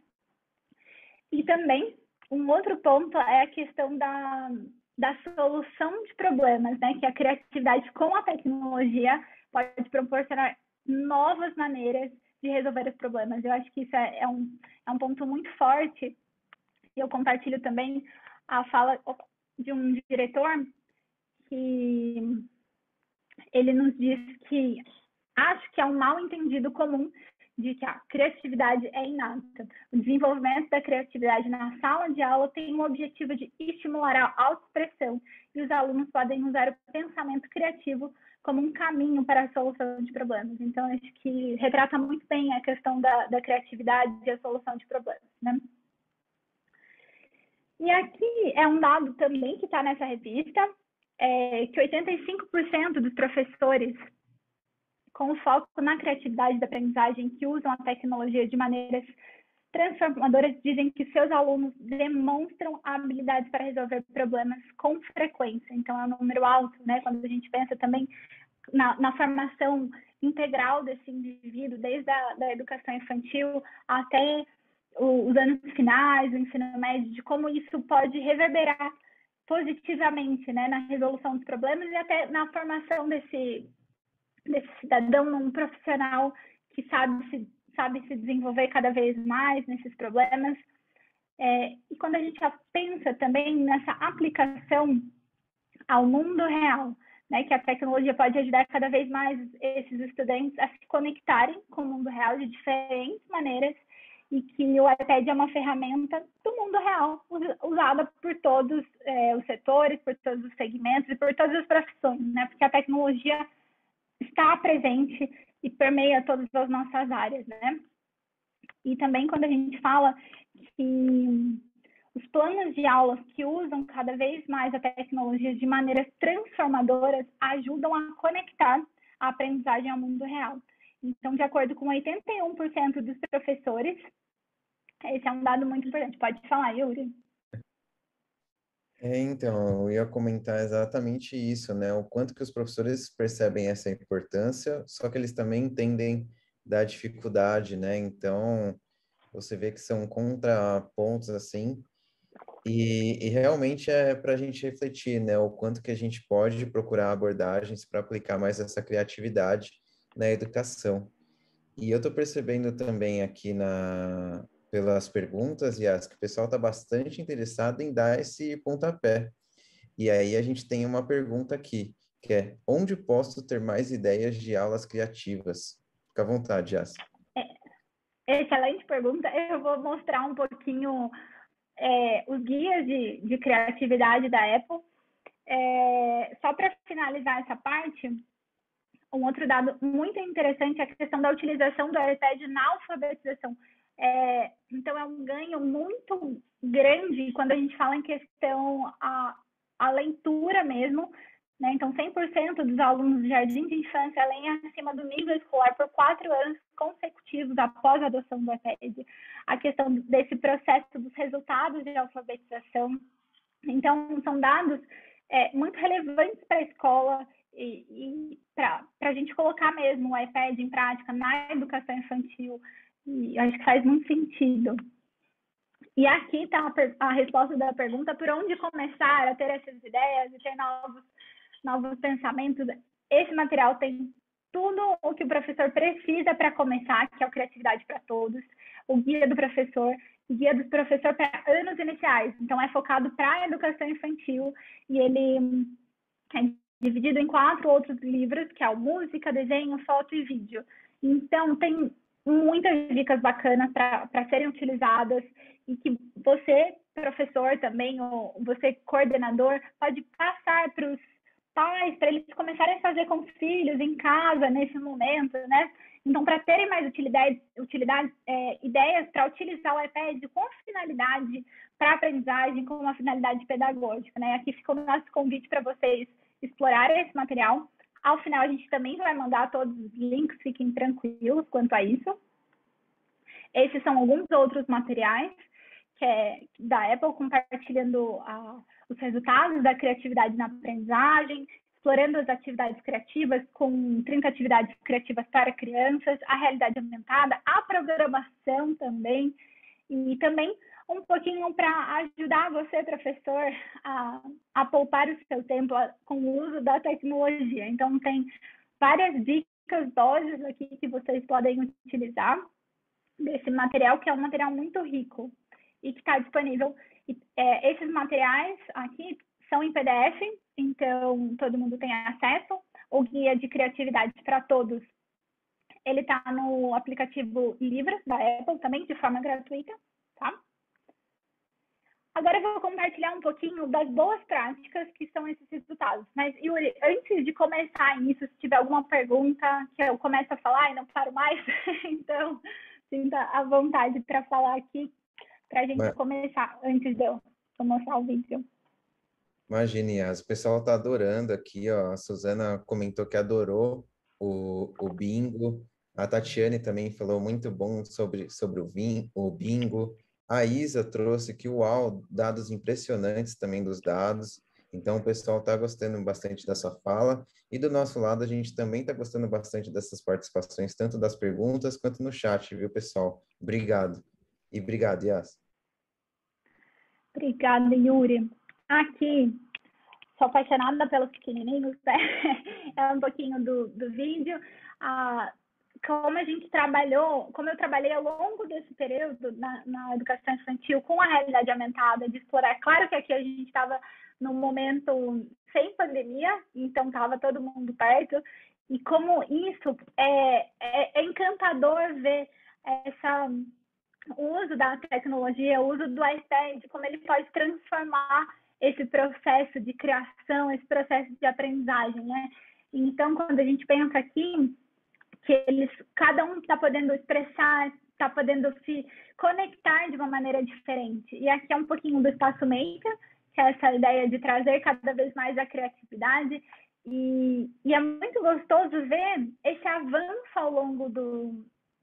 Speaker 2: E também, um outro ponto é a questão da solução de problemas, né? Que a criatividade com a tecnologia pode proporcionar novas maneiras de resolver os problemas. Eu acho que isso é um ponto muito forte. E eu compartilho também a fala de um diretor que ele nos diz que acho que é um mal entendido comum de que a criatividade é inata. O desenvolvimento da criatividade na sala de aula tem o objetivo de estimular a autoexpressão e os alunos podem usar o pensamento criativo como um caminho para a solução de problemas. Então, acho que retrata muito bem a questão da criatividade e a solução de problemas, né? E aqui é um dado também que está nessa revista, que 85% dos professores com foco na criatividade da aprendizagem que usam a tecnologia de maneiras transformadoras dizem que seus alunos demonstram habilidades para resolver problemas com frequência. Então, é um número alto, né? Quando a gente pensa também na formação integral desse indivíduo, desde a educação infantil até os anos finais, o ensino médio, de como isso pode reverberar positivamente, né, na resolução dos problemas e até na formação desse cidadão num profissional que sabe se desenvolver cada vez mais nesses problemas. E quando a gente pensa também nessa aplicação ao mundo real, né, que a tecnologia pode ajudar cada vez mais esses estudantes a se conectarem com o mundo real de diferentes maneiras e que o iPad é uma ferramenta do mundo real, usada por todos os setores, por todos os segmentos e por todas as profissões, né, porque a tecnologia está presente e permeia todas as nossas áreas, né? E também quando a gente fala que os planos de aulas que usam cada vez mais a tecnologia de maneiras transformadoras ajudam a conectar a aprendizagem ao mundo real. Então, de acordo com 81% dos professores, esse é um dado muito importante. Pode falar, Yuri.
Speaker 1: Então, eu ia comentar exatamente isso, né? O quanto que os professores percebem essa importância, só que eles também entendem da dificuldade, né? Então, você vê que são contrapontos, assim, e realmente é para a gente refletir, né? O quanto que a gente pode procurar abordagens para aplicar mais essa criatividade na educação. E eu estou percebendo também aqui pelas perguntas, Yas, que o pessoal está bastante interessado em dar esse pontapé. E aí a gente tem uma pergunta aqui, que é: onde posso ter mais ideias de aulas criativas? Fica à vontade, Yas.
Speaker 2: Excelente pergunta. Eu vou mostrar um pouquinho os guias de criatividade da Apple. Só para finalizar essa parte, um outro dado muito interessante é a questão da utilização do iPad na alfabetização. Então, é um ganho muito grande quando a gente fala em questão a leitura mesmo, né? Então, 100% dos alunos do jardim de infância leem acima do nível escolar por 4 anos consecutivos após a adoção do iPad. A questão desse processo dos resultados de alfabetização. Então, são dados muito relevantes para a escola e para a gente colocar mesmo o iPad em prática na educação infantil. E acho que faz muito sentido. E aqui está a resposta da pergunta: por onde começar a ter essas ideias e ter novos pensamentos? Esse material tem tudo o que o professor precisa para começar, que é o Criatividade para Todos, o Guia do Professor, Guia do Professor para anos iniciais. Então, é focado para a educação infantil e ele é dividido em 4 outros livros, que é o Música, Desenho, Foto e Vídeo. Então, tem muitas dicas bacanas para serem utilizadas e que você, professor também, ou você, coordenador, pode passar para os pais, para eles começarem a fazer com os filhos em casa, nesse momento, né? Então, para terem mais ideias para utilizar o iPad com finalidade para aprendizagem, com uma finalidade pedagógica, né? Aqui fica o nosso convite para vocês explorarem esse material. Ao final, a gente também vai mandar todos os links, fiquem tranquilos quanto a isso. Esses são alguns outros materiais que é da Apple, compartilhando os resultados da criatividade na aprendizagem, explorando as atividades criativas com 30 atividades criativas para crianças, a realidade aumentada, a programação também, e também um pouquinho para ajudar você, professor, a poupar o seu tempo com o uso da tecnologia. Então, tem várias dicas, doses aqui que vocês podem utilizar desse material, que é um material muito rico e que está disponível. Esses materiais aqui são em PDF, então todo mundo tem acesso. O Guia de Criatividade para Todos, ele está no aplicativo Livros da Apple também, de forma gratuita, tá? Agora eu vou compartilhar um pouquinho das boas práticas que são esses resultados. Mas, Yuri, antes de começar nisso, se tiver alguma pergunta, que eu começo a falar e não paro mais, então sinta à vontade para falar aqui, para a gente começar, antes de eu mostrar o vídeo.
Speaker 1: Imagine, Yas, o pessoal está adorando aqui, ó. A Suzana comentou que adorou o bingo. A Tatiane também falou muito bom sobre o bingo. A Isa trouxe que, uau, dados impressionantes também dos dados. Então, o pessoal está gostando bastante da sua fala. E do nosso lado, a gente também está gostando bastante dessas participações, tanto das perguntas quanto no chat, viu, pessoal? Obrigado. E obrigado, Yas.
Speaker 2: Obrigada, Yuri. Aqui, sou apaixonada pelos pequenininhos, né? É um pouquinho do vídeo. Como eu trabalhei ao longo desse período na educação infantil com a realidade aumentada, de explorar. Claro que aqui a gente estava num momento sem pandemia, então estava todo mundo perto, e como isso é encantador ver o uso da tecnologia, o uso do iPad, como ele pode transformar esse processo de criação, esse processo de aprendizagem, né? Então, quando a gente pensa aqui, que cada um está podendo expressar, está podendo se conectar de uma maneira diferente. E aqui é um pouquinho do Espaço Maker, que é essa ideia de trazer cada vez mais a criatividade. E é muito gostoso ver esse avanço ao longo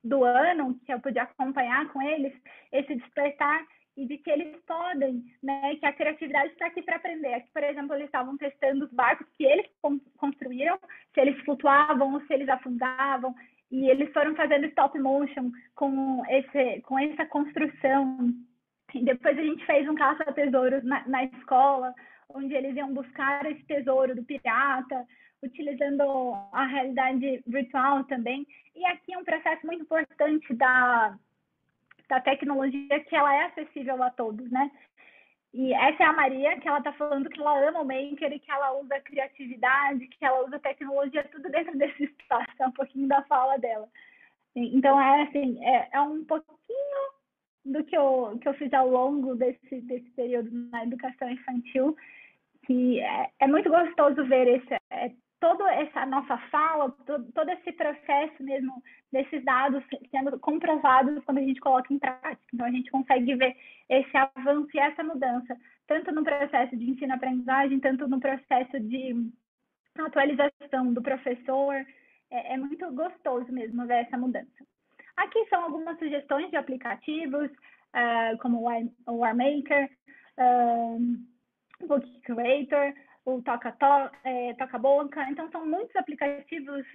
Speaker 2: do ano, que eu pude acompanhar com eles, esse despertar e de que eles podem, né, que a criatividade está aqui para aprender. Aqui, por exemplo, eles estavam testando os barcos que eles construíram, se eles flutuavam ou se eles afundavam, e eles foram fazendo stop motion com essa construção. E depois a gente fez um caça-tesouros na escola, onde eles iam buscar esse tesouro do pirata, utilizando a realidade virtual também. E aqui é um processo muito importante da tecnologia, que ela é acessível a todos, né? E essa é a Maria, que ela está falando que ela ama o Maker e que ela usa criatividade, que ela usa tecnologia, tudo dentro desse espaço, é um pouquinho da fala dela. Então, é um pouquinho do que eu fiz ao longo desse período na educação infantil, que é muito gostoso ver toda essa nossa fala, todo esse processo mesmo desses dados sendo comprovados quando a gente coloca em prática. Então, a gente consegue ver esse avanço e essa mudança, tanto no processo de ensino-aprendizagem, tanto no processo de atualização do professor. É muito gostoso mesmo ver essa mudança. Aqui são algumas sugestões de aplicativos, como o WarMaker, o Book Creator, o Toca-Boca. Então, são muitos aplicativos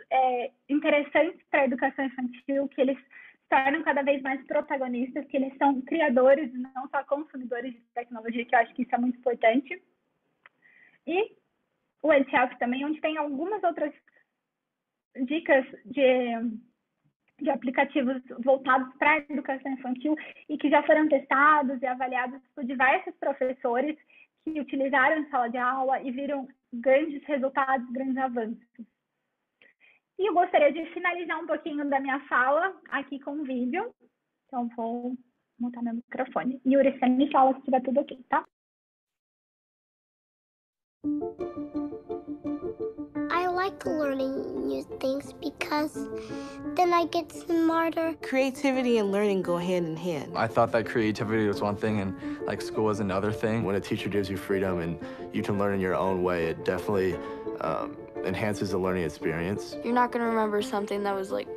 Speaker 2: interessantes para a educação infantil, que eles se tornam cada vez mais protagonistas, que eles são criadores, não só consumidores de tecnologia, que eu acho que isso é muito importante. E o EdHelp também, onde tem algumas outras dicas de aplicativos voltados para a educação infantil e que já foram testados e avaliados por diversos professores que utilizaram em sala de aula e viram grandes resultados, grandes avanços. E eu gostaria de finalizar um pouquinho da minha fala aqui com um vídeo. Então, vou montar meu microfone. Yuri, você me fala se estiver tudo ok, tá?
Speaker 5: I like learning new things because then I get smarter.
Speaker 6: Creativity and learning go hand in hand.
Speaker 7: I thought that creativity was one thing and like school was another thing. When a teacher gives you freedom and you can learn in your own way, it definitely enhances the learning experience.
Speaker 8: You're not gonna remember something that was like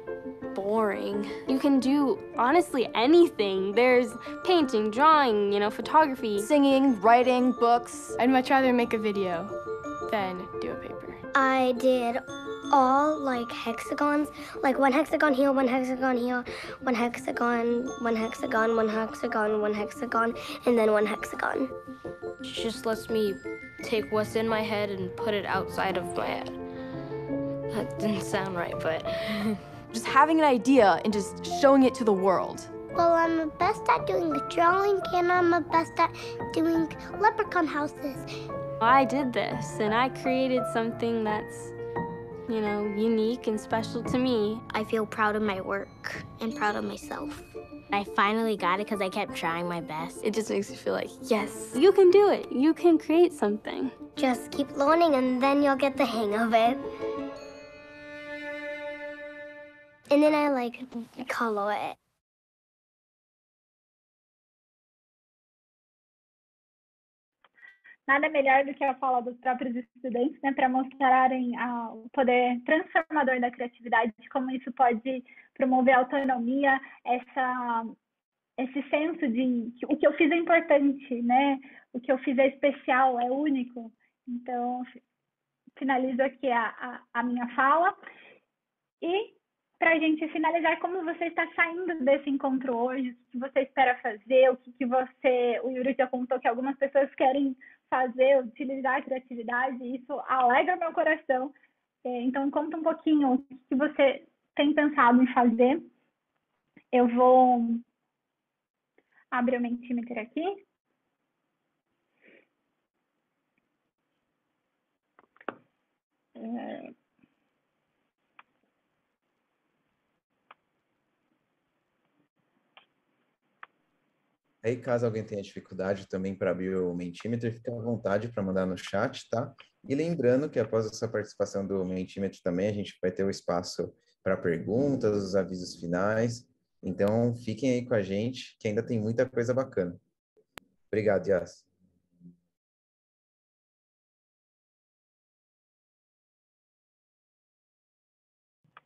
Speaker 8: boring. You can do honestly anything. There's painting, drawing, photography,
Speaker 9: singing, writing, books. I'd much rather make a video than do a paper.
Speaker 5: I did all like hexagons, like one hexagon here, one hexagon here, one hexagon, one hexagon, one hexagon, one hexagon, and then one hexagon.
Speaker 8: It just lets me take what's in my head and put it outside of my head. That didn't sound right, but
Speaker 9: just having an idea and just showing it to the world.
Speaker 5: Well, I'm the best at doing the drawing, and I'm the best at doing leprechaun houses.
Speaker 8: I did this, and I created something that's, unique and special to me.
Speaker 5: I feel proud of my work and proud of myself.
Speaker 10: I finally got it because I kept trying my best.
Speaker 8: It just makes you feel like, yes, you can do it. You can create something.
Speaker 5: Just keep learning, and then you'll get the hang of it. And then I color it.
Speaker 2: Nada melhor do que a fala dos próprios estudantes, né, para mostrarem o poder transformador da criatividade, como isso pode promover a autonomia, esse senso de que o que eu fiz é importante, né? O que eu fiz é especial, é único. Então, finalizo aqui a minha fala. E, para a gente finalizar, como você está saindo desse encontro hoje, o que você espera fazer, o Yuri já contou que algumas pessoas querem fazer, utilizar a criatividade, e isso alegra meu coração. Então, conta um pouquinho o que você tem pensado em fazer. Eu vou abrir o Mentimeter aqui.
Speaker 1: Aí, caso alguém tenha dificuldade também para abrir o Mentimeter, fica à vontade para mandar no chat, tá? E lembrando que após essa participação do Mentimeter também, a gente vai ter o espaço para perguntas, os avisos finais. Então, fiquem aí com a gente, que ainda tem muita coisa bacana. Obrigado, Yas.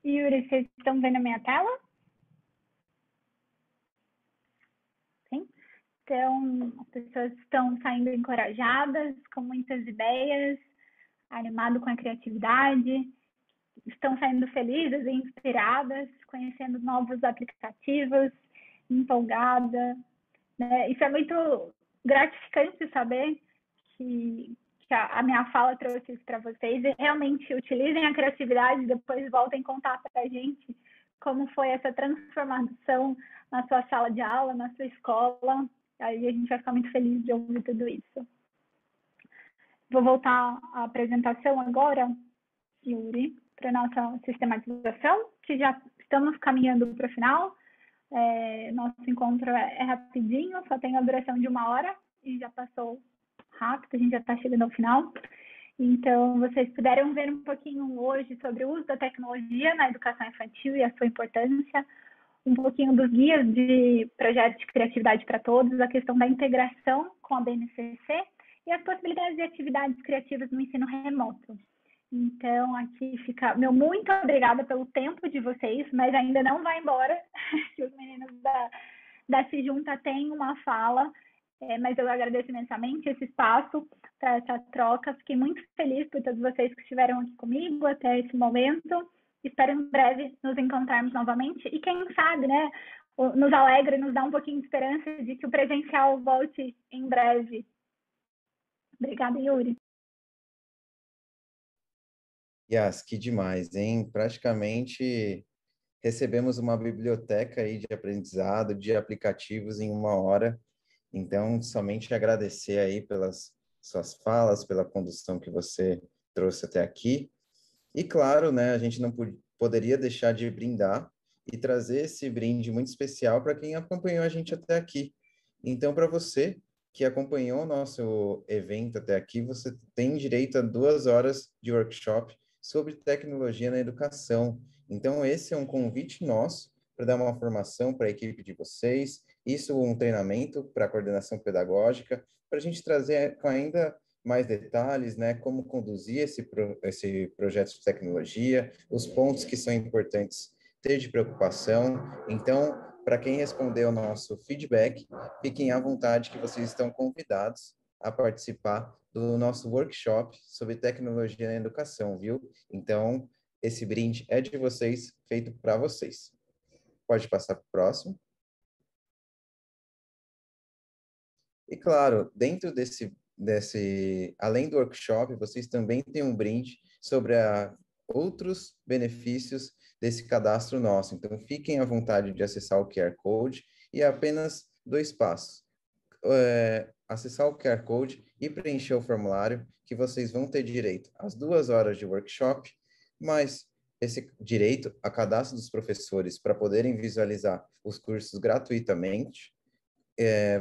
Speaker 2: Yuri, vocês estão vendo a minha tela? Sim? Então, as pessoas estão saindo encorajadas, com muitas ideias, animado com a criatividade, estão saindo felizes e inspiradas, conhecendo novos aplicativos, empolgada, né? Isso é muito gratificante saber que a minha fala trouxe isso para vocês, e realmente utilizem a criatividade, depois voltem a contar para a gente como foi essa transformação na sua sala de aula, na sua escola. Aí a gente vai ficar muito feliz de ouvir tudo isso. Vou voltar à apresentação agora, Yuri, para a nossa sistematização, que já estamos caminhando para o final. Nosso encontro é rapidinho, só tem a duração de 1 hora, e já passou rápido, a gente já está chegando ao final. Então, vocês puderam ver um pouquinho hoje sobre o uso da tecnologia na educação infantil e a sua importância, um pouquinho dos guias de projetos de criatividade para todos, a questão da integração com a BNCC e as possibilidades de atividades criativas no ensino remoto. Então, aqui fica meu muito obrigada pelo tempo de vocês, mas ainda não vai embora, que os meninos da Se Junta têm uma fala, mas eu agradeço imensamente esse espaço para essa troca. Fiquei muito feliz por todos vocês que estiveram aqui comigo até esse momento. Espero em breve nos encontrarmos novamente e quem sabe, né, nos alegra e nos dá um pouquinho de esperança de que o presencial volte em breve. Obrigada, Yuri.
Speaker 1: Yas, que demais, hein? Praticamente recebemos uma biblioteca aí de aprendizado, de aplicativos em 1 hora. Então, somente agradecer aí pelas suas falas, pela condução que você trouxe até aqui. E claro, né, a gente não poderia deixar de brindar e trazer esse brinde muito especial para quem acompanhou a gente até aqui. Então, para você que acompanhou o nosso evento até aqui, você tem direito a 2 horas de workshop sobre tecnologia na educação. Então, esse é um convite nosso para dar uma formação para a equipe de vocês, isso um treinamento para a coordenação pedagógica, para a gente trazer com ainda mais detalhes, né, como conduzir esse projeto de tecnologia, os pontos que são importantes ter de preocupação. Então, para quem respondeu ao nosso feedback, fiquem à vontade que vocês estão convidados a participar do nosso workshop sobre tecnologia na educação, viu? Então, esse brinde é de vocês, feito para vocês. Pode passar para o próximo. E claro, dentro além do workshop, vocês também têm um brinde sobre outros benefícios desse cadastro nosso. Então, fiquem à vontade de acessar o QR Code e é apenas 2 passos. Acessar o QR Code e preencher o formulário, que vocês vão ter direito às 2 horas de workshop, mas esse direito a cadastro dos professores para poderem visualizar os cursos gratuitamente,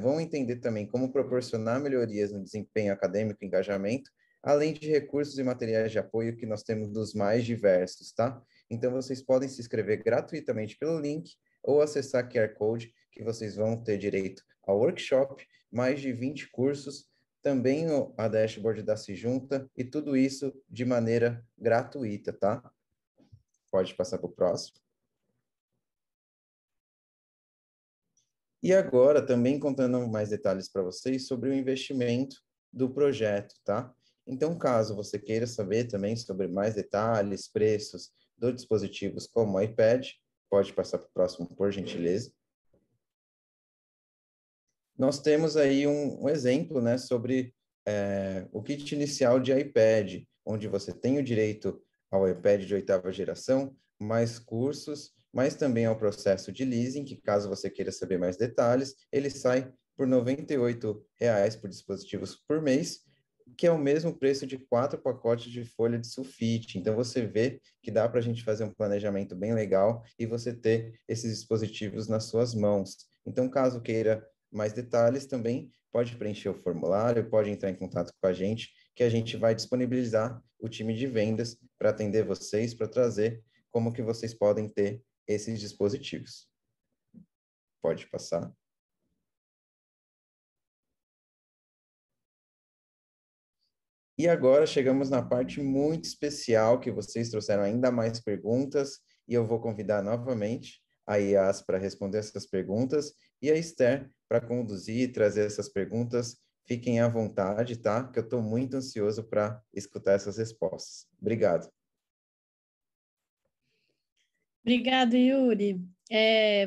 Speaker 1: vão entender também como proporcionar melhorias no desempenho acadêmico e engajamento, além de recursos e materiais de apoio que nós temos dos mais diversos, tá? Então, vocês podem se inscrever gratuitamente pelo link ou acessar QR Code, que vocês vão ter direito ao workshop, mais de 20 cursos, também a dashboard da Sejunta, e tudo isso de maneira gratuita, tá? Pode passar para o próximo. E agora, também contando mais detalhes para vocês sobre o investimento do projeto, tá? Então, caso você queira saber também sobre mais detalhes, preços dos dispositivos como o iPad, pode passar para o próximo, por gentileza. Nós temos aí um exemplo, né, sobre o kit inicial de iPad, onde você tem o direito ao iPad de 8ª geração, mais cursos, mas também ao processo de leasing, que caso você queira saber mais detalhes, ele sai por R$ 98,00 por dispositivos por mês, que é o mesmo preço de 4 pacotes de folha de sulfite. Então, você vê que dá para a gente fazer um planejamento bem legal e você ter esses dispositivos nas suas mãos. Então, caso queira mais detalhes, também pode preencher o formulário, pode entrar em contato com a gente, que a gente vai disponibilizar o time de vendas para atender vocês, para trazer como que vocês podem ter esses dispositivos. Pode passar. E agora chegamos na parte muito especial, que vocês trouxeram ainda mais perguntas, e eu vou convidar novamente a Yas para responder essas perguntas, e a Esther para conduzir e trazer essas perguntas. Fiquem à vontade, tá? Que eu estou muito ansioso para escutar essas respostas. Obrigado.
Speaker 3: Obrigada, Yuri.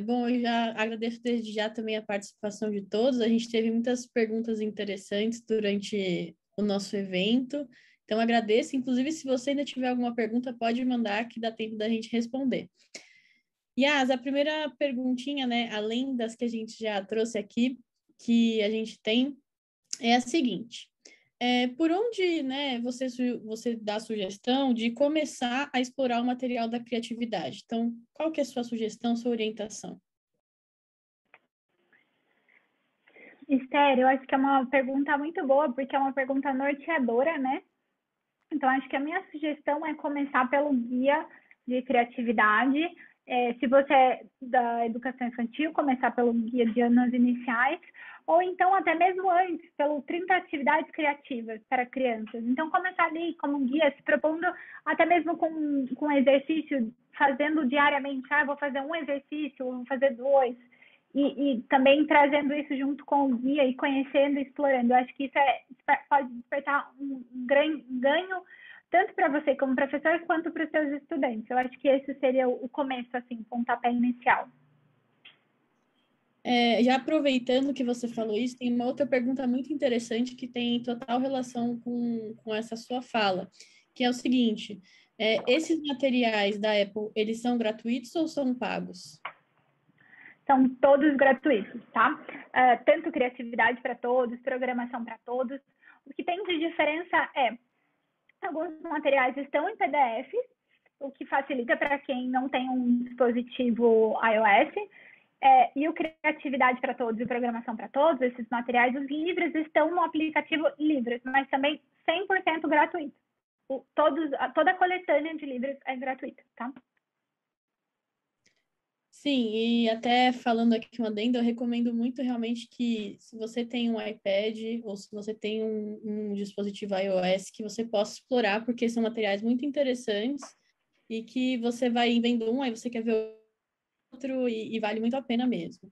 Speaker 3: Bom, eu já agradeço desde já também a participação de todos. A gente teve muitas perguntas interessantes durante o nosso evento, então agradeço. Inclusive, se você ainda tiver alguma pergunta, pode mandar, que dá tempo da gente responder. Yas, a primeira perguntinha, né, além das que a gente já trouxe aqui, que a gente tem, é a seguinte: por onde, né, você dá a sugestão de começar a explorar o material da criatividade? Então, qual que é a sua sugestão, sua orientação?
Speaker 2: Esther, eu acho que é uma pergunta muito boa, porque é uma pergunta norteadora, né? Então, acho que a minha sugestão é começar pelo guia de criatividade. Se você é da educação infantil, começar pelo guia de anos iniciais, ou então até mesmo antes, pelo 30 atividades criativas para crianças. Então, começar ali como guia, se propondo até mesmo com exercício, fazendo diariamente, vou fazer um exercício, vou fazer 2, e também trazendo isso junto com o guia e conhecendo e explorando. Eu acho que isso pode despertar um ganho tanto para você como professor, quanto para os seus estudantes. Eu acho que esse seria o começo, assim, pontapé inicial.
Speaker 3: Já aproveitando que você falou isso, tem uma outra pergunta muito interessante que tem total relação com essa sua fala, que é o seguinte: Esses materiais da Apple, eles são gratuitos ou são pagos?
Speaker 2: São todos gratuitos, tá? Tanto criatividade para todos, programação para todos. O que tem de diferença é, alguns materiais estão em PDF, o que facilita para quem não tem um dispositivo iOS, e o Criatividade para Todos e Programação para Todos, esses materiais, os livros estão no aplicativo Livros, mas também 100% gratuito. Toda a coletânea de livros é gratuita, tá?
Speaker 3: Sim, e até falando aqui uma adenda, eu recomendo muito realmente que se você tem um iPad ou se você tem um dispositivo iOS, que você possa explorar, porque são materiais muito interessantes e que você vai vendo um, aí você quer ver outro e vale muito a pena mesmo.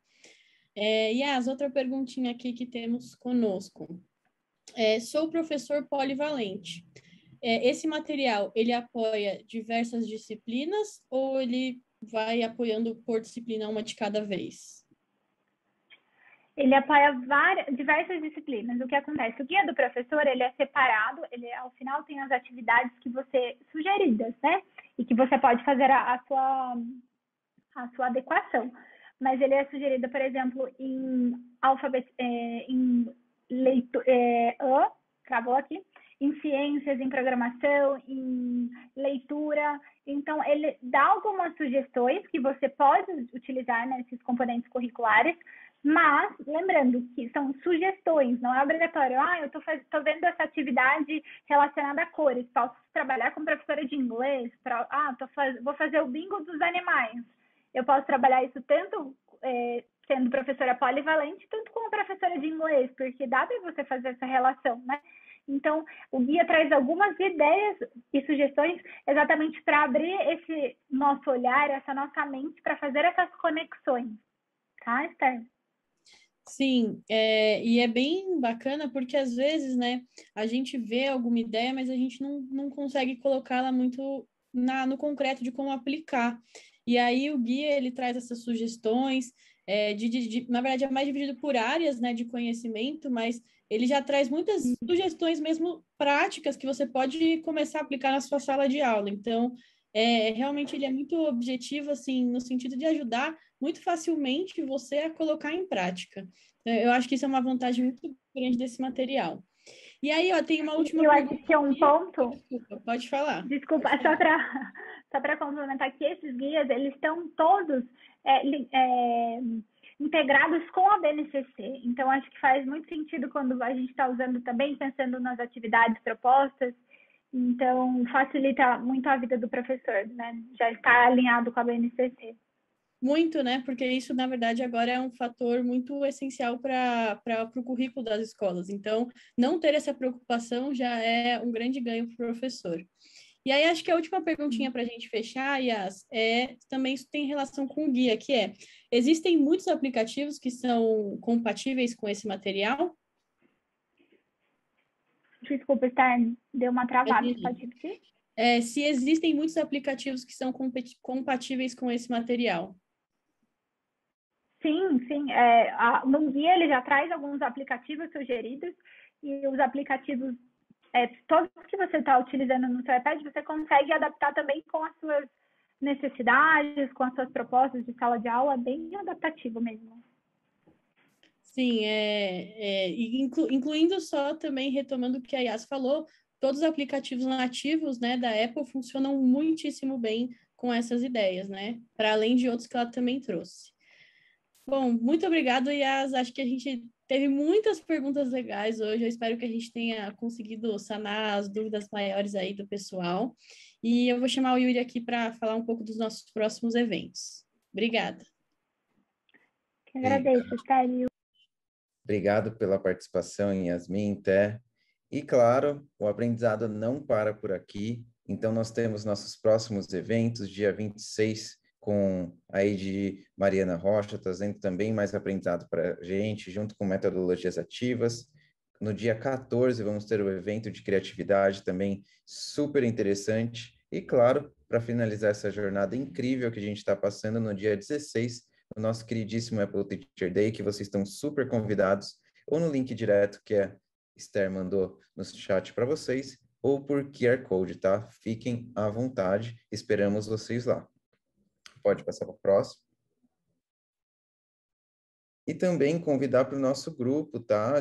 Speaker 3: Yas, outra perguntinha aqui que temos conosco. Sou professor polivalente. Esse material, ele apoia diversas disciplinas ou ele vai apoiando por disciplina uma de cada vez?
Speaker 2: Ele apoia diversas disciplinas. O que acontece? O guia do professor, ele é separado, ao final tem as atividades que você sugeridas, né? E que você pode fazer a sua adequação. Mas ele é sugerido, por exemplo, em leitura, travou aqui, em ciências, em programação, em leitura. Então, ele dá algumas sugestões que você pode utilizar nesses componentes curriculares, mas, lembrando que são sugestões, não é obrigatório. Eu estou vendo essa atividade relacionada a cores, posso trabalhar com professora de inglês, vou fazer o bingo dos animais. Eu posso trabalhar isso tanto sendo professora polivalente, tanto como professora de inglês, porque dá para você fazer essa relação, né? Então, o guia traz algumas ideias e sugestões exatamente para abrir esse nosso olhar, essa nossa mente, para fazer essas conexões. Tá, Esther?
Speaker 3: Sim, e é bem bacana porque às vezes, né, a gente vê alguma ideia, mas a gente não consegue colocá-la muito no concreto de como aplicar. E aí o guia, ele traz essas sugestões, na verdade é mais dividido por áreas, né, de conhecimento, mas ele já traz muitas sugestões mesmo práticas que você pode começar a aplicar na sua sala de aula. Então, realmente ele é muito objetivo, assim, no sentido de ajudar muito facilmente você a colocar em prática. Eu acho que isso é uma vantagem muito grande desse material. E aí, tem uma última
Speaker 2: pergunta. Eu acho que é um ponto...
Speaker 3: Desculpa, pode falar.
Speaker 2: Desculpa, só para complementar que esses guias, eles estão todos integrados com a BNCC. Então, acho que faz muito sentido quando a gente está usando também, pensando nas atividades propostas. Então, facilita muito a vida do professor, né? Já está alinhado com a BNCC.
Speaker 3: Muito, né? Porque isso, na verdade, agora é um fator muito essencial para o currículo das escolas. Então, não ter essa preocupação já é um grande ganho para o professor. E aí, acho que a última perguntinha para a gente fechar, Yas, também isso tem relação com o guia, que existem muitos aplicativos que são compatíveis com esse material?
Speaker 2: Desculpa, deu uma travada, pode repetir?
Speaker 3: Se existem muitos aplicativos que são compatíveis com esse material.
Speaker 2: Sim. No guia ele já traz alguns aplicativos sugeridos e os aplicativos, todos que você está utilizando no seu iPad, você consegue adaptar também com as suas necessidades, com as suas propostas de sala de aula, bem adaptativo mesmo.
Speaker 3: Sim, incluindo só também, retomando o que a Yas falou, todos os aplicativos nativos, né, da Apple funcionam muitíssimo bem com essas ideias, né? Para além de outros que ela também trouxe. Bom, muito obrigado, Yas. Acho que a gente teve muitas perguntas legais hoje. Eu espero que a gente tenha conseguido sanar as dúvidas maiores aí do pessoal. E eu vou chamar o Yuri aqui para falar um pouco dos nossos próximos eventos. Obrigada.
Speaker 2: Que agradeço, Thério.
Speaker 1: Obrigado pela participação, Yasmin, Té. E, claro, o aprendizado não para por aqui. Então, nós temos nossos próximos eventos, dia 26, com a Eide Mariana Rocha, trazendo também mais aprendizado para a gente, junto com metodologias ativas. No dia 14, vamos ter o evento de criatividade, também super interessante. E, claro, para finalizar essa jornada incrível que a gente está passando, no dia 16, no nosso queridíssimo Apple Teacher Day, que vocês estão super convidados, ou no link direto que a Esther mandou no chat para vocês, ou por QR Code, tá? Fiquem à vontade, esperamos vocês lá. Pode passar para o próximo. E também convidar para o nosso grupo, tá?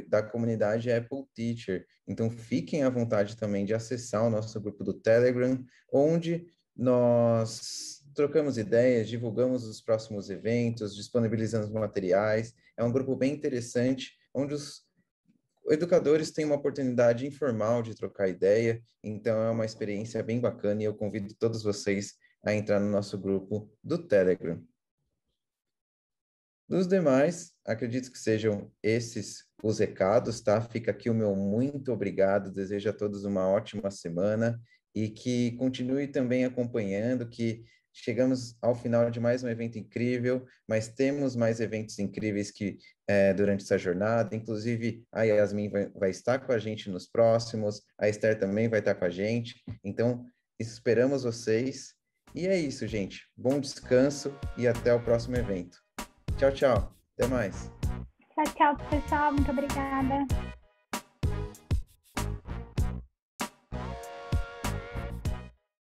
Speaker 1: Da comunidade Apple Teacher. Então, fiquem à vontade também de acessar o nosso grupo do Telegram, onde nós trocamos ideias, divulgamos os próximos eventos, disponibilizamos materiais. É um grupo bem interessante, onde os educadores têm uma oportunidade informal de trocar ideia. Então, é uma experiência bem bacana e eu convido todos vocês a entrar no nosso grupo do Telegram. Dos demais, acredito que sejam esses os recados, tá? Fica aqui o meu muito obrigado, desejo a todos uma ótima semana e que continue também acompanhando, que chegamos ao final de mais um evento incrível, mas temos mais eventos incríveis durante essa jornada, inclusive a Yasmin vai estar com a gente nos próximos, a Esther também vai estar com a gente, então esperamos vocês. E é isso, gente. Bom descanso e até o próximo evento. Tchau, tchau. Até mais.
Speaker 2: Tchau, tchau, pessoal. Muito obrigada.